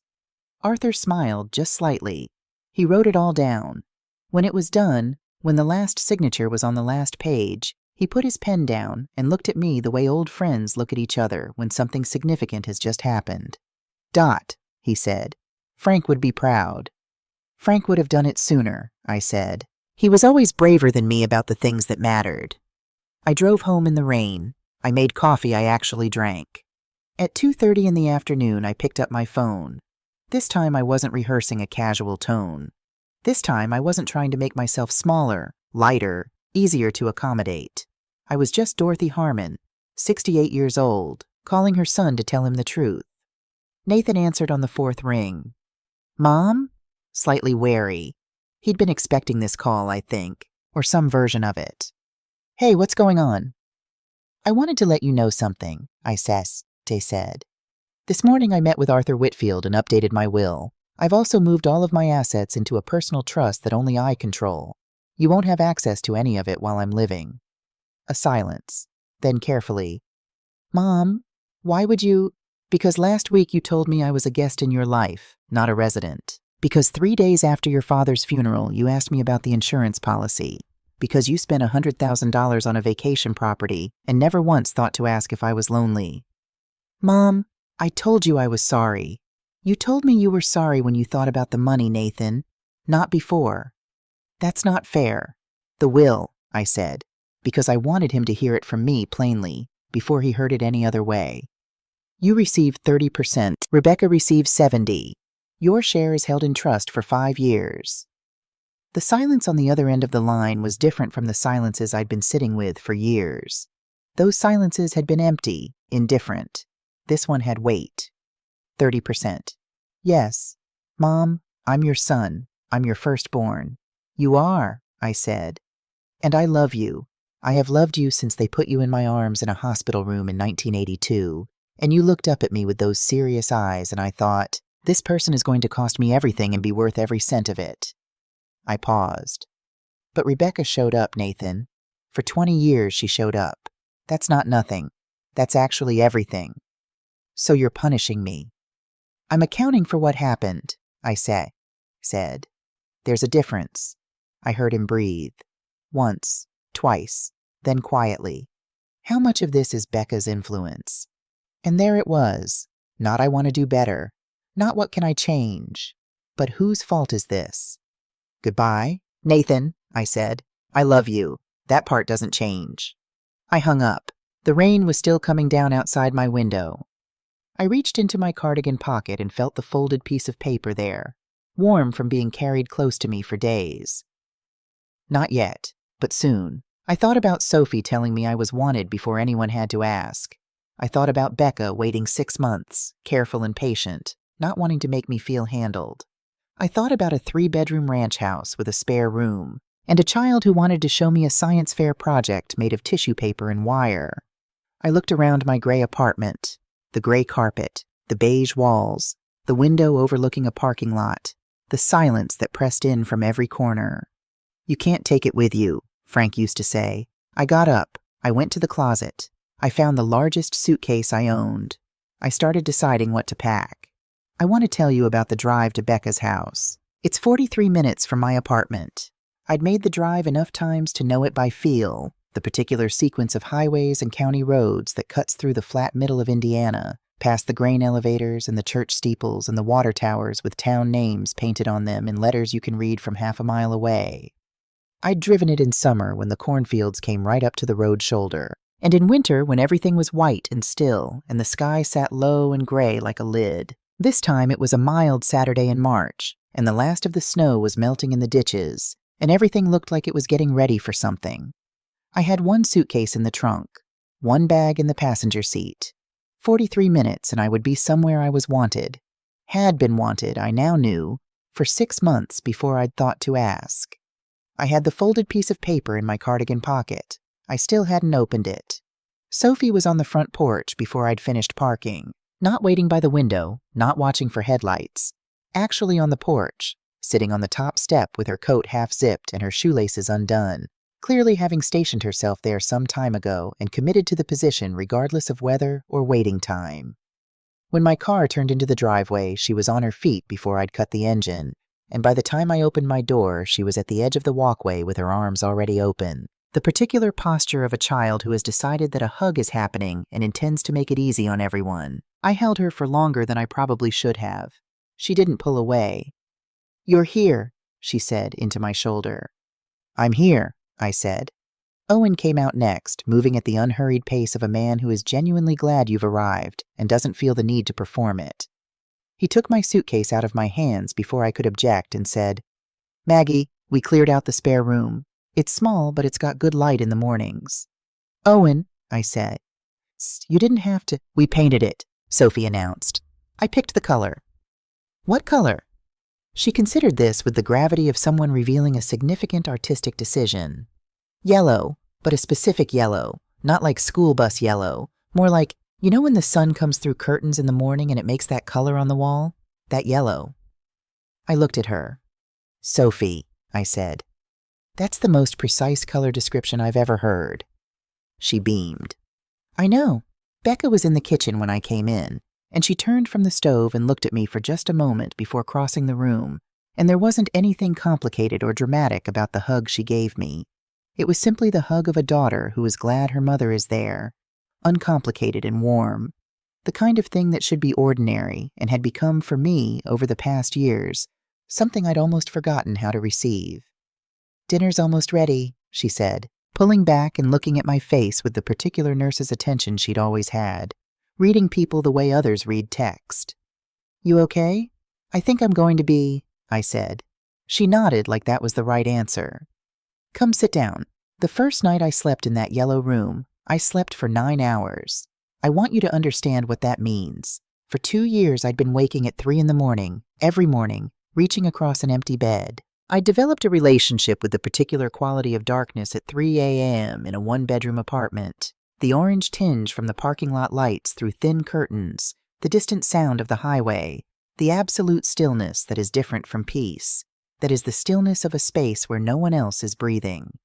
Arthur smiled just slightly. He wrote it all down. When it was done, when the last signature was on the last page, he put his pen down and looked at me the way old friends look at each other when something significant has just happened. "Dot," he said. "Frank would be proud." "Frank would have done it sooner," I said. "He was always braver than me about the things that mattered." I drove home in the rain. I made coffee I actually drank. At 2:30 in the afternoon, I picked up my phone. This time I wasn't rehearsing a casual tone. This time I wasn't trying to make myself smaller, lighter, easier to accommodate. I was just Dorothy Harmon, 68 years old, calling her son to tell him the truth. Nathan answered on the 4th ring. "Mom?" Slightly wary. He'd been expecting this call, I think, or some version of it. "Hey, what's going on?" "I wanted to let you know something," I said. "This morning I met with Arthur Whitfield and updated my will. I've also moved all of my assets into a personal trust that only I control. You won't have access to any of it while I'm living. A silence. Then carefully, Mom, why would you? Because last week you told me I was a guest in your life, not a resident. Because 3 days after your father's funeral, you asked me about the insurance policy. Because you spent $100,000 on a vacation property and never once thought to ask if I was lonely. Mom, I told you I was sorry. You told me you were sorry when you thought about the money, Nathan, not before. That's not fair. The will, I said, because I wanted him to hear it from me plainly, before he heard it any other way. You received 30%. Rebecca received 70%. Your share is held in trust for 5 years. The silence on the other end of the line was different from the silences I'd been sitting with for years. Those silences had been empty, indifferent. This one had weight. 30%. Yes, Mom, I'm your son. I'm your firstborn. You are, I said. And I love you. I have loved you since they put you in my arms in a hospital room in 1982, and you looked up at me with those serious eyes, and I thought, this person is going to cost me everything and be worth every cent of it. I paused. But Rebecca showed up, Nathan. For 20 years she showed up. That's not nothing. That's actually everything. So you're punishing me. I'm accounting for what happened, I said. There's a difference. I heard him breathe. Once, twice, then quietly. How much of this is Becca's influence? And there it was. Not I want to do better. Not what can I change. But whose fault is this? Goodbye, Nathan, I said. I love you. That part doesn't change. I hung up. The rain was still coming down outside my window. I reached into my cardigan pocket and felt the folded piece of paper there, warm from being carried close to me for days. Not yet, but soon. I thought about Sophie telling me I was wanted before anyone had to ask. I thought about Becca waiting 6 months, careful and patient, not wanting to make me feel handled. I thought about a 3-bedroom ranch house with a spare room, and a child who wanted to show me a science fair project made of tissue paper and wire. I looked around my gray apartment, the gray carpet, the beige walls, the window overlooking a parking lot, the silence that pressed in from every corner. You can't take it with you, Frank used to say. I got up. I went to the closet. I found the largest suitcase I owned. I started deciding what to pack. I want to tell you about the drive to Becca's house. It's 43 minutes from my apartment. I'd made the drive enough times to know it by feel, the particular sequence of highways and county roads that cuts through the flat middle of Indiana, past the grain elevators and the church steeples and the water towers with town names painted on them in letters you can read from half a mile away. I'd driven it in summer when the cornfields came right up to the road shoulder, and in winter when everything was white and still and the sky sat low and gray like a lid. This time it was a mild Saturday in March, and the last of the snow was melting in the ditches, and everything looked like it was getting ready for something. I had 1 suitcase in the trunk, 1 bag in the passenger seat. 43 minutes and I would be somewhere I was wanted. Had been wanted, I now knew, for 6 months before I'd thought to ask. I had the folded piece of paper in my cardigan pocket. I still hadn't opened it. Sophie was on the front porch before I'd finished parking, not waiting by the window, not watching for headlights. Actually on the porch, sitting on the top step with her coat half-zipped and her shoelaces undone, clearly having stationed herself there some time ago and committed to the position regardless of weather or waiting time. When my car turned into the driveway, she was on her feet before I'd cut the engine, and by the time I opened my door, she was at the edge of the walkway with her arms already open. The particular posture of a child who has decided that a hug is happening and intends to make it easy on everyone. I held her for longer than I probably should have. She didn't pull away. "You're here," she said into my shoulder. "I'm here," I said. Owen came out next, moving at the unhurried pace of a man who is genuinely glad you've arrived and doesn't feel the need to perform it. He took my suitcase out of my hands before I could object and said, "Maggie, we cleared out the spare room. It's small, but it's got good light in the mornings." "Owen," I said. "You didn't have to." "We painted it," Sophie announced. "I picked the color." "What color?" She considered this with the gravity of someone revealing a significant artistic decision. "Yellow, but a specific yellow, not like school bus yellow, more like, you know when the sun comes through curtains in the morning and it makes that color on the wall? That yellow." I looked at her. "Sophie," I said. That's the most precise color description I've ever heard. She beamed. I know. Becca was in the kitchen when I came in, and she turned from the stove and looked at me for just a moment before crossing the room, and there wasn't anything complicated or dramatic about the hug she gave me. It was simply the hug of a daughter who is glad her mother is there, uncomplicated and warm, the kind of thing that should be ordinary and had become, for me, over the past years, something I'd almost forgotten how to receive. Dinner's almost ready, she said, pulling back and looking at my face with the particular nurse's attention she'd always had, reading people the way others read text. You okay? I think I'm going to be, I said. She nodded like that was the right answer. Come sit down. The first night I slept in that yellow room, I slept for 9 hours. I want you to understand what that means. For 2 years I'd been waking at 3 in the morning, every morning, reaching across an empty bed. I'd developed a relationship with the particular quality of darkness at 3 a.m. in a one-bedroom apartment. The orange tinge from the parking lot lights through thin curtains, the distant sound of the highway, the absolute stillness that is different from peace, that is the stillness of a space where no one else is breathing.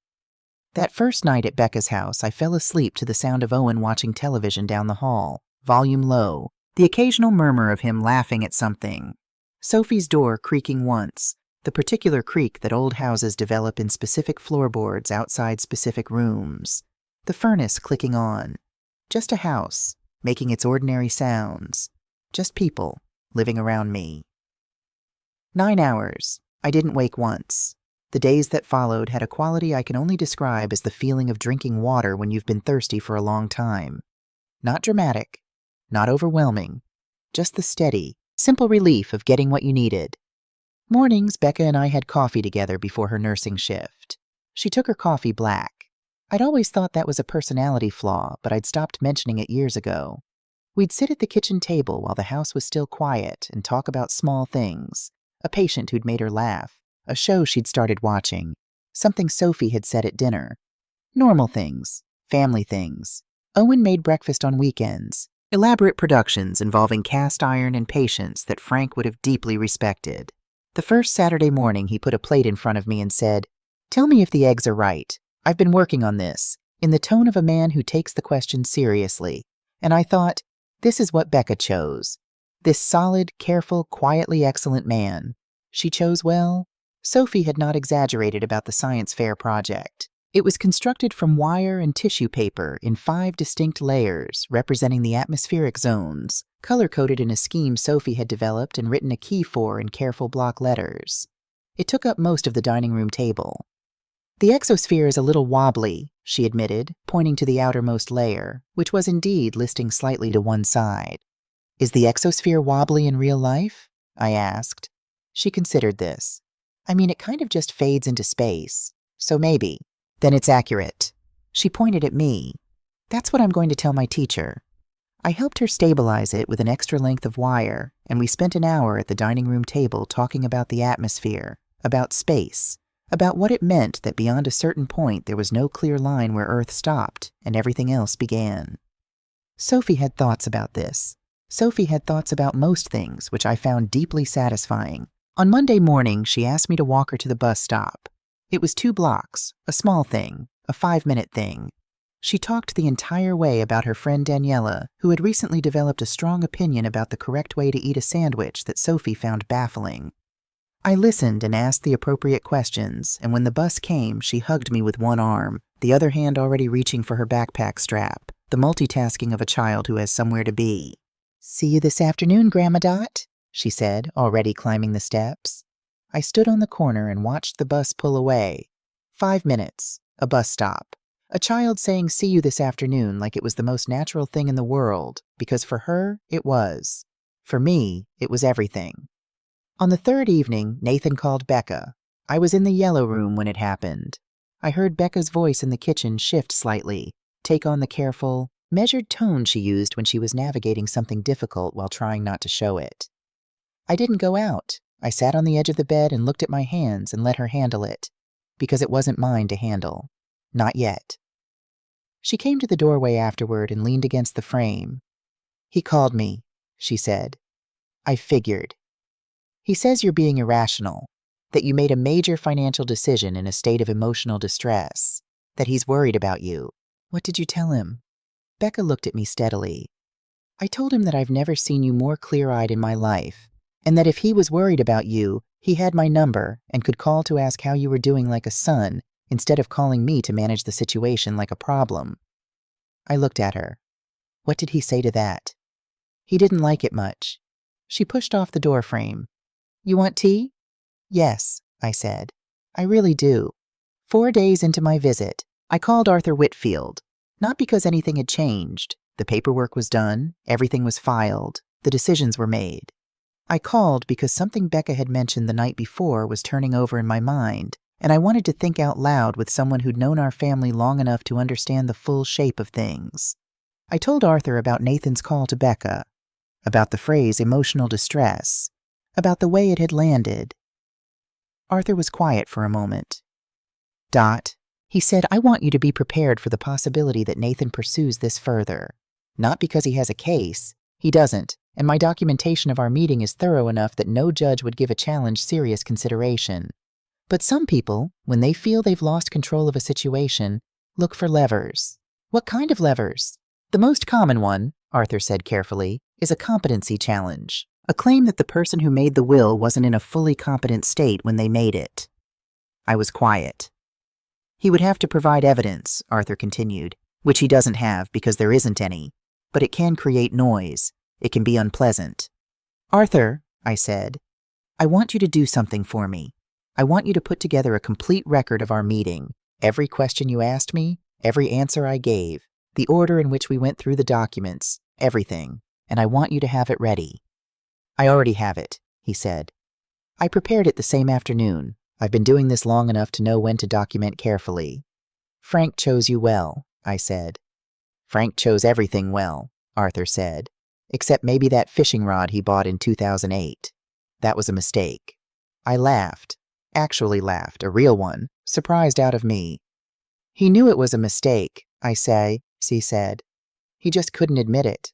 That first night at Becca's house, I fell asleep to the sound of Owen watching television down the hall, volume low, the occasional murmur of him laughing at something. Sophie's door creaking once, the particular creak that old houses develop in specific floorboards outside specific rooms. The furnace clicking on. Just a house, making its ordinary sounds. Just people living around me. 9 hours. I didn't wake once. The days that followed had a quality I can only describe as the feeling of drinking water when you've been thirsty for a long time. Not dramatic, not overwhelming, just the steady, simple relief of getting what you needed. Mornings, Becca and I had coffee together before her nursing shift. She took her coffee black. I'd always thought that was a personality flaw, but I'd stopped mentioning it years ago. We'd sit at the kitchen table while the house was still quiet and talk about small things, a patient who'd made her laugh, a show she'd started watching, something Sophie had said at dinner. Normal things, family things. Owen made breakfast on weekends, elaborate productions involving cast iron and patience that Frank would have deeply respected. The first Saturday morning he put a plate in front of me and said, "Tell me if the eggs are right. I've been working on this," in the tone of a man who takes the question seriously. And I thought, this is what Becca chose. This solid, careful, quietly excellent man. She chose well. Sophie had not exaggerated about the science fair project. It was constructed from wire and tissue paper in 5 distinct layers representing the atmospheric zones, color-coded in a scheme Sophie had developed and written a key for in careful block letters. It took up most of the dining room table. The exosphere is a little wobbly, she admitted, pointing to the outermost layer, which was indeed listing slightly to one side. Is the exosphere wobbly in real life? I asked. She considered this. I mean, it kind of just fades into space, so maybe. Then it's accurate. She pointed at me. That's what I'm going to tell my teacher. I helped her stabilize it with an extra length of wire, and we spent an hour at the dining room table talking about the atmosphere, about space, about what it meant that beyond a certain point there was no clear line where Earth stopped and everything else began. Sophie had thoughts about this. Sophie had thoughts about most things, which I found deeply satisfying. On Monday morning, she asked me to walk her to the bus stop. It was 2 blocks, a small thing, a 5-minute thing. She talked the entire way about her friend Daniela, who had recently developed a strong opinion about the correct way to eat a sandwich that Sophie found baffling. I listened and asked the appropriate questions, and when the bus came, she hugged me with one arm, the other hand already reaching for her backpack strap, the multitasking of a child who has somewhere to be. "See you this afternoon, Grandma Dot," she said, already climbing the steps. I stood on the corner and watched the bus pull away. 5 minutes, a bus stop. A child saying "see you this afternoon" like it was the most natural thing in the world, because for her, it was. For me, it was everything. On the 3rd evening, Nathan called Becca. I was in the yellow room when it happened. I heard Becca's voice in the kitchen shift slightly, take on the careful, measured tone she used when she was navigating something difficult while trying not to show it. I didn't go out. I sat on the edge of the bed and looked at my hands and let her handle it, because it wasn't mine to handle. Not yet. She came to the doorway afterward and leaned against the frame. "He called me," she said. "I figured. He says you're being irrational. that you made a major financial decision in a state of emotional distress, that he's worried about you. What did you tell him? Becca looked at me steadily. I told him that I've never seen you more clear-eyed in my life, and that if he was worried about you, he had my number and could call to ask how you were doing like a son instead of calling me to manage the situation like a problem. I looked at her. What did he say to that? He didn't like it much. She pushed off the door frame. You want tea? Yes, I said. I really do. 4 days into my visit, I called Arthur Whitfield, not because anything had changed. The paperwork was done, everything was filed, the decisions were made. I called because something Becca had mentioned the night before was turning over in my mind, and I wanted to think out loud with someone who'd known our family long enough to understand the full shape of things. I told Arthur about Nathan's call to Becca, about the phrase emotional distress, about the way it had landed. Arthur was quiet for a moment. Dot, he said, I want you to be prepared for the possibility that Nathan pursues this further. Not because he has a case. He doesn't, and my documentation of our meeting is thorough enough that no judge would give a challenge serious consideration. But some people, when they feel they've lost control of a situation, look for levers. What kind of levers? The most common one, Arthur said carefully, is a competency challenge, a claim that the person who made the will wasn't in a fully competent state when they made it. I was quiet. He would have to provide evidence, Arthur continued, which he doesn't have because there isn't any, but it can create noise. It can be unpleasant. Arthur, I said, I want you to do something for me. I want you to put together a complete record of our meeting, every question you asked me, every answer I gave, the order in which we went through the documents, everything, and I want you to have it ready. I already have it, he said. I prepared it the same afternoon. I've been doing this long enough to know when to document carefully. Frank chose you well, I said. Frank chose everything well, Arthur said, except maybe that fishing rod he bought in 2008. That was a mistake. I laughed, actually laughed, a real one, surprised out of me. He knew it was a mistake, he said. He just couldn't admit it.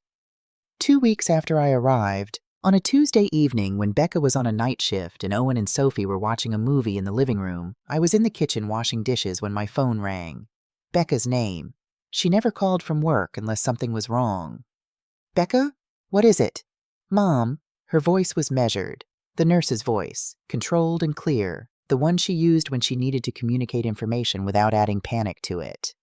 2 weeks after I arrived, on a Tuesday evening when Becca was on a night shift and Owen and Sophie were watching a movie in the living room, I was in the kitchen washing dishes when my phone rang. Becca's name. She never called from work unless something was wrong. Becca? What is it? Mom. Her voice was measured. The nurse's voice, controlled and clear, the one she used when she needed to communicate information without adding panic to it.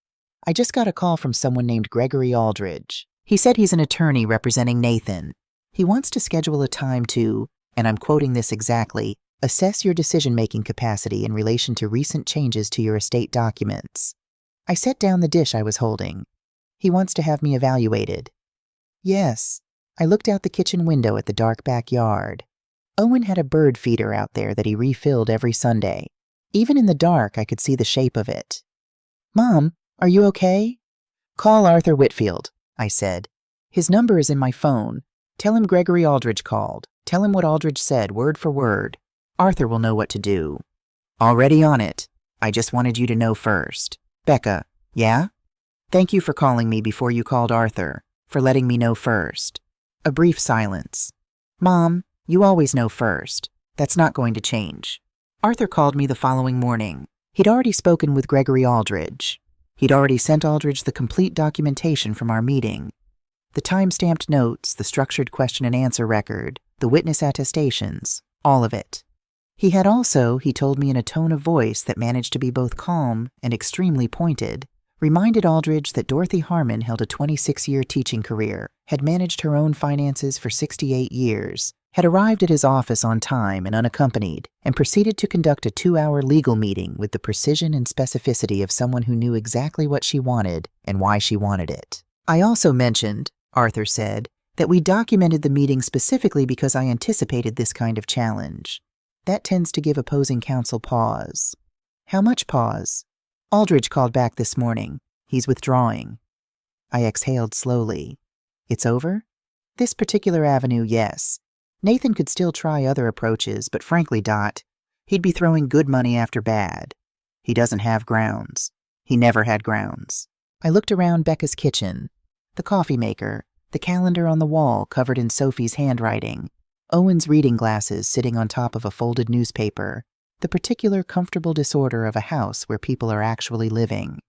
I just got a call from someone named Gregory Aldridge. He said he's an attorney representing Nathan. He wants to schedule a time to, and I'm quoting this exactly, assess your decision-making capacity in relation to recent changes to your estate documents. I set down the dish I was holding. He wants to have me evaluated. Yes. I looked out the kitchen window at the dark backyard. Owen had a bird feeder out there that he refilled every Sunday. Even in the dark, I could see the shape of it. Mom, are you okay? Call Arthur Whitfield, I said. His number is in my phone. Tell him Gregory Aldridge called. Tell him what Aldridge said, word for word. Arthur will know what to do. Already on it. I just wanted you to know first. Becca, yeah? Thank you for calling me before you called Arthur, for letting me know first. A brief silence. Mom, you always know first. That's not going to change. Arthur called me the following morning. He'd already spoken with Gregory Aldridge. He'd already sent Aldridge the complete documentation from our meeting. The time-stamped notes, the structured question-and-answer record, the witness attestations, all of it. He had also, he told me in a tone of voice that managed to be both calm and extremely pointed, reminded Aldridge that Dorothy Harmon held a 26-year teaching career, had managed her own finances for 68 years, had arrived at his office on time and unaccompanied, and proceeded to conduct a 2-hour legal meeting with the precision and specificity of someone who knew exactly what she wanted and why she wanted it. I also mentioned, Arthur said, that we documented the meeting specifically because I anticipated this kind of challenge. That tends to give opposing counsel pause. How much pause? Aldridge called back this morning. He's withdrawing. I exhaled slowly. It's over? This particular avenue, yes. Nathan could still try other approaches, but frankly, Dot, he'd be throwing good money after bad. He doesn't have grounds. He never had grounds. I looked around Becca's kitchen. The coffee maker, the calendar on the wall covered in Sophie's handwriting, Owen's reading glasses sitting on top of a folded newspaper, the particular comfortable disorder of a house where people are actually living.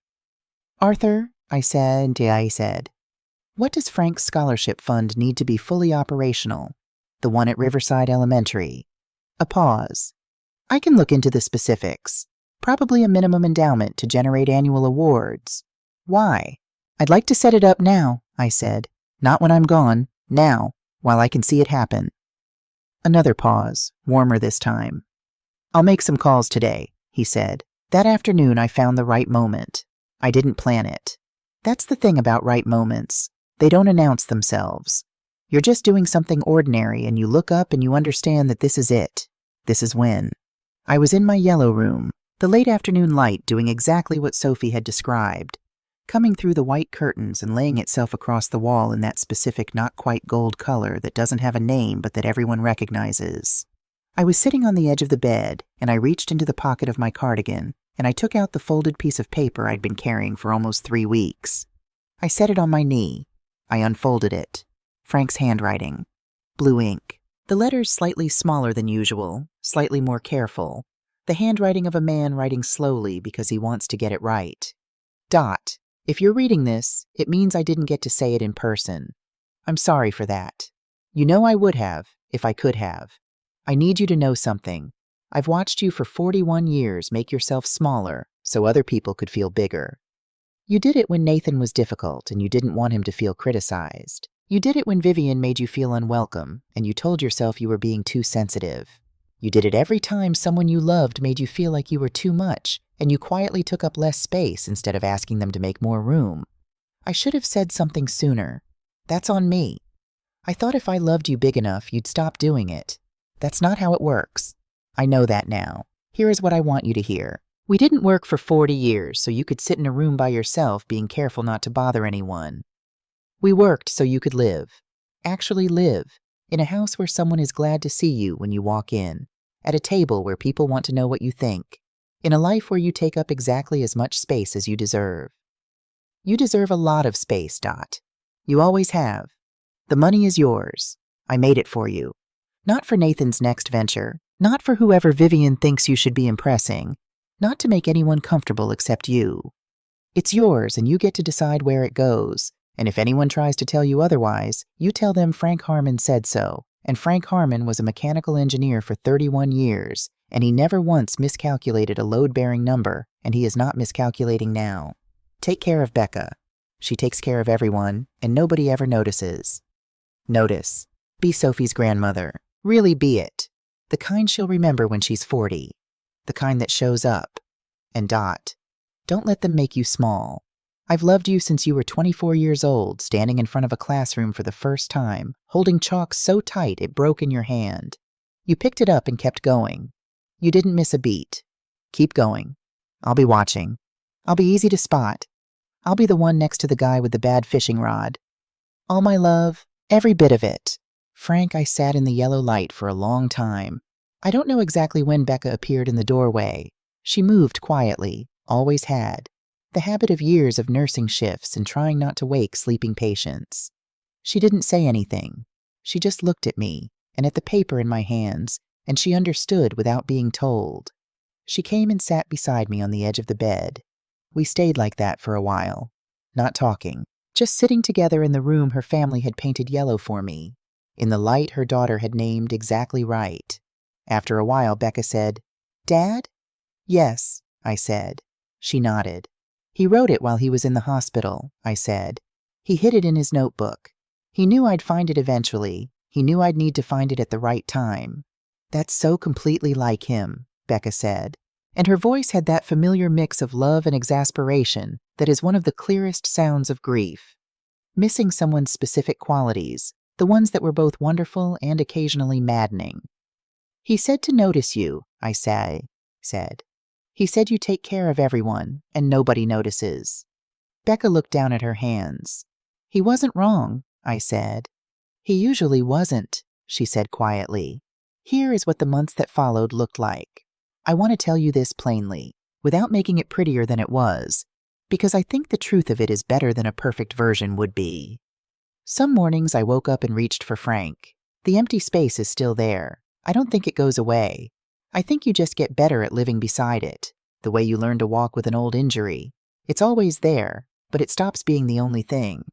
"Arthur," I said, "what does Frank's scholarship fund need to be fully operational? The one at Riverside Elementary." A pause. "I can look into the specifics. Probably a minimum endowment to generate annual awards." "Why?" "I'd like to set it up now," I said. "Not when I'm gone. Now, while I can see it happen." Another pause, warmer this time. "I'll make some calls today," he said. That afternoon I found the right moment. I didn't plan it. That's the thing about right moments. They don't announce themselves. You're just doing something ordinary and you look up and you understand that this is it. This is when. I was in my yellow room, the late afternoon light doing exactly what Sophie had described, coming through the white curtains and laying itself across the wall in that specific not quite gold color that doesn't have a name but that everyone recognizes. I was sitting on the edge of the bed, and I reached into the pocket of my cardigan, and I took out the folded piece of paper I'd been carrying for almost 3 weeks. I set it on my knee. I unfolded it. Frank's handwriting. Blue ink. The letters slightly smaller than usual, slightly more careful. The handwriting of a man writing slowly because he wants to get it right. Dot. If you're reading this, it means I didn't get to say it in person. I'm sorry for that. You know I would have, if I could have. I need you to know something. I've watched you for 41 years make yourself smaller so other people could feel bigger. You did it when Nathan was difficult and you didn't want him to feel criticized. You did it when Vivian made you feel unwelcome and you told yourself you were being too sensitive. You did it every time someone you loved made you feel like you were too much and you quietly took up less space instead of asking them to make more room. I should have said something sooner. That's on me. I thought if I loved you big enough, you'd stop doing it. That's not how it works. I know that now. Here is what I want you to hear. We didn't work for 40 years so you could sit in a room by yourself being careful not to bother anyone. We worked so you could live. Actually live. In a house where someone is glad to see you when you walk in. At a table where people want to know what you think. In a life where you take up exactly as much space as you deserve. You deserve a lot of space, Dot. You always have. The money is yours. I made it for you. Not for Nathan's next venture. Not for whoever Vivian thinks you should be impressing. Not to make anyone comfortable except you. It's yours and you get to decide where it goes. And if anyone tries to tell you otherwise, you tell them Frank Harmon said so. And Frank Harmon was a mechanical engineer for 31 years, and he never once miscalculated a load-bearing number, and he is not miscalculating now. Take care of Becca. She takes care of everyone, and nobody ever notices. Notice. Be Sophie's grandmother. Really be it. The kind she'll remember when she's 40. The kind that shows up. And Dot. Don't let them make you small. I've loved you since you were 24 years old, standing in front of a classroom for the first time, holding chalk so tight it broke in your hand. You picked it up and kept going. You didn't miss a beat. Keep going. I'll be watching. I'll be easy to spot. I'll be the one next to the guy with the bad fishing rod. All my love, every bit of it. Frank, I sat in the yellow light for a long time. I don't know exactly when Becca appeared in the doorway. She moved quietly, always had. The habit of years of nursing shifts and trying not to wake sleeping patients. She didn't say anything. She just looked at me, and at the paper in my hands, and she understood without being told. She came and sat beside me on the edge of the bed. We stayed like that for a while, not talking, just sitting together in the room her family had painted yellow for me, in the light her daughter had named exactly right. After a while, Becca said, "Dad?" "Yes," I said. She nodded. "He wrote it while he was in the hospital," I said. "He hid it in his notebook. He knew I'd find it eventually. He knew I'd need to find it at the right time." "That's so completely like him," Becca said. And her voice had that familiar mix of love and exasperation that is one of the clearest sounds of grief. Missing someone's specific qualities, the ones that were both wonderful and occasionally maddening. "He said to notice you," I said. "He said you take care of everyone, and nobody notices." Becca looked down at her hands. "He wasn't wrong," I said. "He usually wasn't," she said quietly. "Here is what the months that followed looked like. I want to tell you this plainly, without making it prettier than it was, because I think the truth of it is better than a perfect version would be. Some mornings I woke up and reached for Frank. The empty space is still there. I don't think it goes away. I think you just get better at living beside it, the way you learn to walk with an old injury. It's always there, but it stops being the only thing.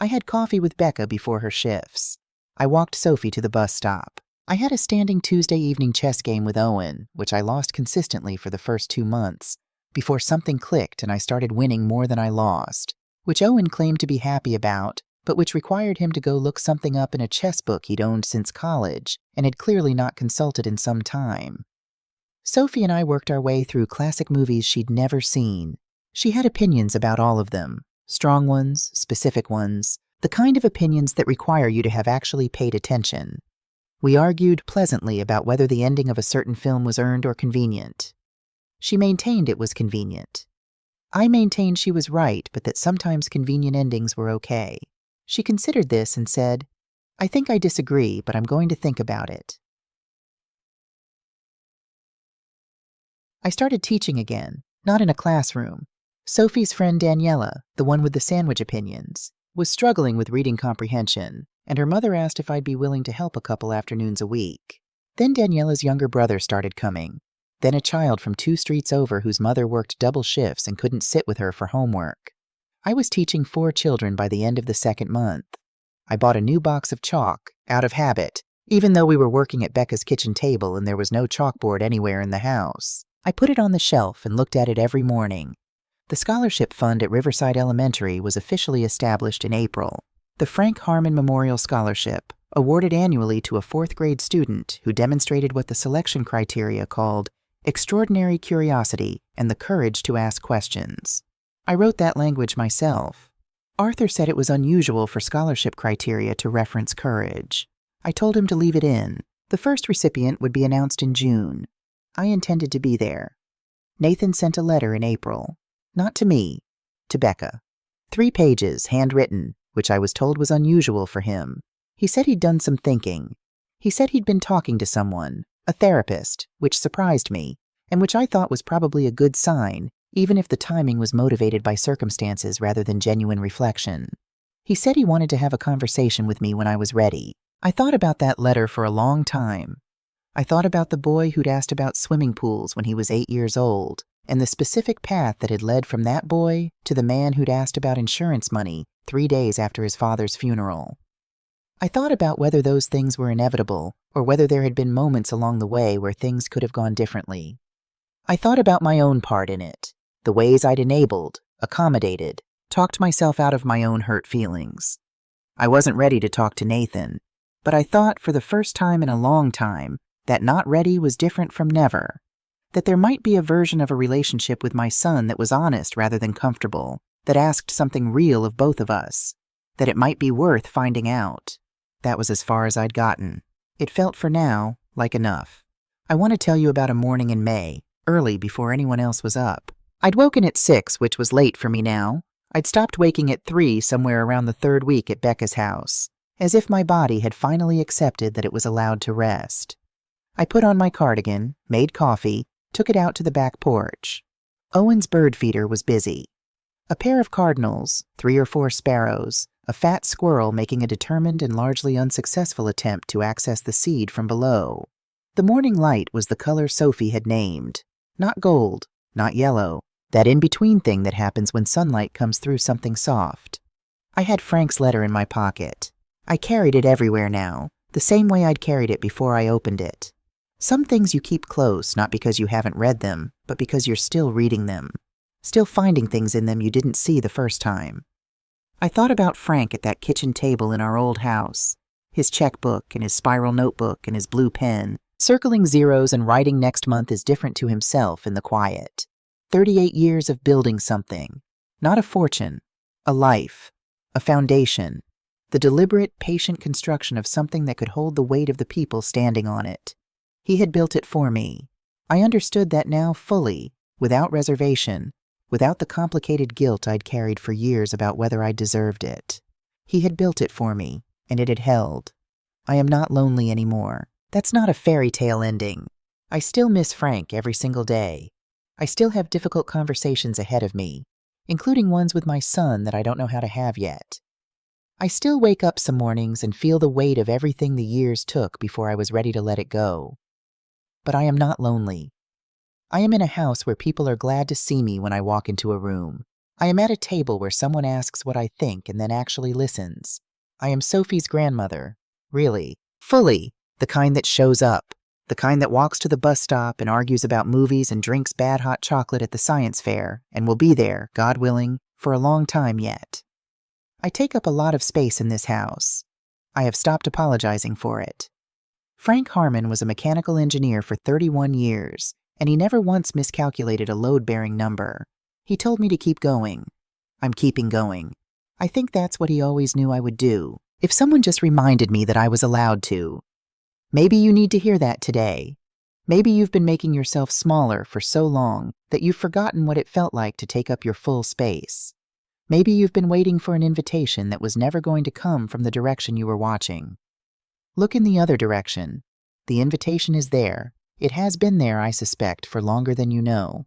I had coffee with Becca before her shifts. I walked Sophie to the bus stop. I had a standing Tuesday evening chess game with Owen, which I lost consistently for the first 2 months, before something clicked and I started winning more than I lost, which Owen claimed to be happy about, but which required him to go look something up in a chess book he'd owned since college and had clearly not consulted in some time. Sophie and I worked our way through classic movies she'd never seen. She had opinions about all of them, strong ones, specific ones, the kind of opinions that require you to have actually paid attention. We argued pleasantly about whether the ending of a certain film was earned or convenient. She maintained it was convenient. I maintained she was right, but that sometimes convenient endings were okay. She considered this and said, "I think I disagree, but I'm going to think about it." I started teaching again, not in a classroom. Sophie's friend Daniela, the one with the sandwich opinions, was struggling with reading comprehension, and her mother asked if I'd be willing to help a couple afternoons a week. Then Daniela's younger brother started coming. Then a child from 2 streets over whose mother worked double shifts and couldn't sit with her for homework. I was teaching 4 children by the end of the 2nd month. I bought a new box of chalk, out of habit, even though we were working at Becca's kitchen table and there was no chalkboard anywhere in the house. I put it on the shelf and looked at it every morning. The scholarship fund at Riverside Elementary was officially established in April. The Frank Harmon Memorial Scholarship, awarded annually to a 4th grade student who demonstrated what the selection criteria called extraordinary curiosity and the courage to ask questions. I wrote that language myself. Arthur said it was unusual for scholarship criteria to reference courage. I told him to leave it in. The first recipient would be announced in June. I intended to be there. Nathan sent a letter in April. Not to me, to Becca. 3 pages, handwritten, which I was told was unusual for him. He said he'd done some thinking. He said he'd been talking to someone, a therapist, which surprised me, and which I thought was probably a good sign, even if the timing was motivated by circumstances rather than genuine reflection. He said he wanted to have a conversation with me when I was ready. I thought about that letter for a long time. I thought about the boy who'd asked about swimming pools when he was 8 years old, and the specific path that had led from that boy to the man who'd asked about insurance money 3 days after his father's funeral. I thought about whether those things were inevitable, or whether there had been moments along the way where things could have gone differently. I thought about my own part in it, the ways I'd enabled, accommodated, talked myself out of my own hurt feelings. I wasn't ready to talk to Nathan, but I thought for the first time in a long time that not ready was different from never, that there might be a version of a relationship with my son that was honest rather than comfortable, that asked something real of both of us, that it might be worth finding out. That was as far as I'd gotten. It felt for now like enough. I want to tell you about a morning in May, early before anyone else was up. I'd woken at 6, which was late for me now. I'd stopped waking at 3 somewhere around the 3rd week at Becca's house, as if my body had finally accepted that it was allowed to rest. I put on my cardigan, made coffee, took it out to the back porch. Owen's bird feeder was busy. A pair of cardinals, 3 or 4 sparrows, a fat squirrel making a determined and largely unsuccessful attempt to access the seed from below. The morning light was the color Sophie had named. Not gold, not yellow, that in-between thing that happens when sunlight comes through something soft. I had Frank's letter in my pocket. I carried it everywhere now, the same way I'd carried it before I opened it. Some things you keep close, not because you haven't read them, but because you're still reading them, still finding things in them you didn't see the first time. I thought about Frank at that kitchen table in our old house, his checkbook and his spiral notebook and his blue pen, circling zeros and writing next month is different to himself in the quiet. 38 years of building something, not a fortune, a life, a foundation, the deliberate, patient construction of something that could hold the weight of the people standing on it. He had built it for me. I understood that now fully, without reservation, without the complicated guilt I'd carried for years about whether I deserved it. He had built it for me, and it had held. I am not lonely anymore. That's not a fairy tale ending. I still miss Frank every single day. I still have difficult conversations ahead of me, including ones with my son that I don't know how to have yet. I still wake up some mornings and feel the weight of everything the years took before I was ready to let it go. but I am not lonely. I am in a house where people are glad to see me when I walk into a room. I am at a table where someone asks what I think and then actually listens. I am Sophie's grandmother. Really. Fully. The kind that shows up. The kind that walks to the bus stop and argues about movies and drinks bad hot chocolate at the science fair and will be there, God willing, for a long time yet. I take up a lot of space in this house. I have stopped apologizing for it. Frank Harmon was a mechanical engineer for 31 years, and he never once miscalculated a load-bearing number. He told me to keep going. I'm keeping going. I think that's what he always knew I would do, if someone just reminded me that I was allowed to. Maybe you need to hear that today. Maybe you've been making yourself smaller for so long that you've forgotten what it felt like to take up your full space. Maybe you've been waiting for an invitation that was never going to come from the direction you were watching. Look in the other direction. The invitation is there. It has been there, I suspect, for longer than you know.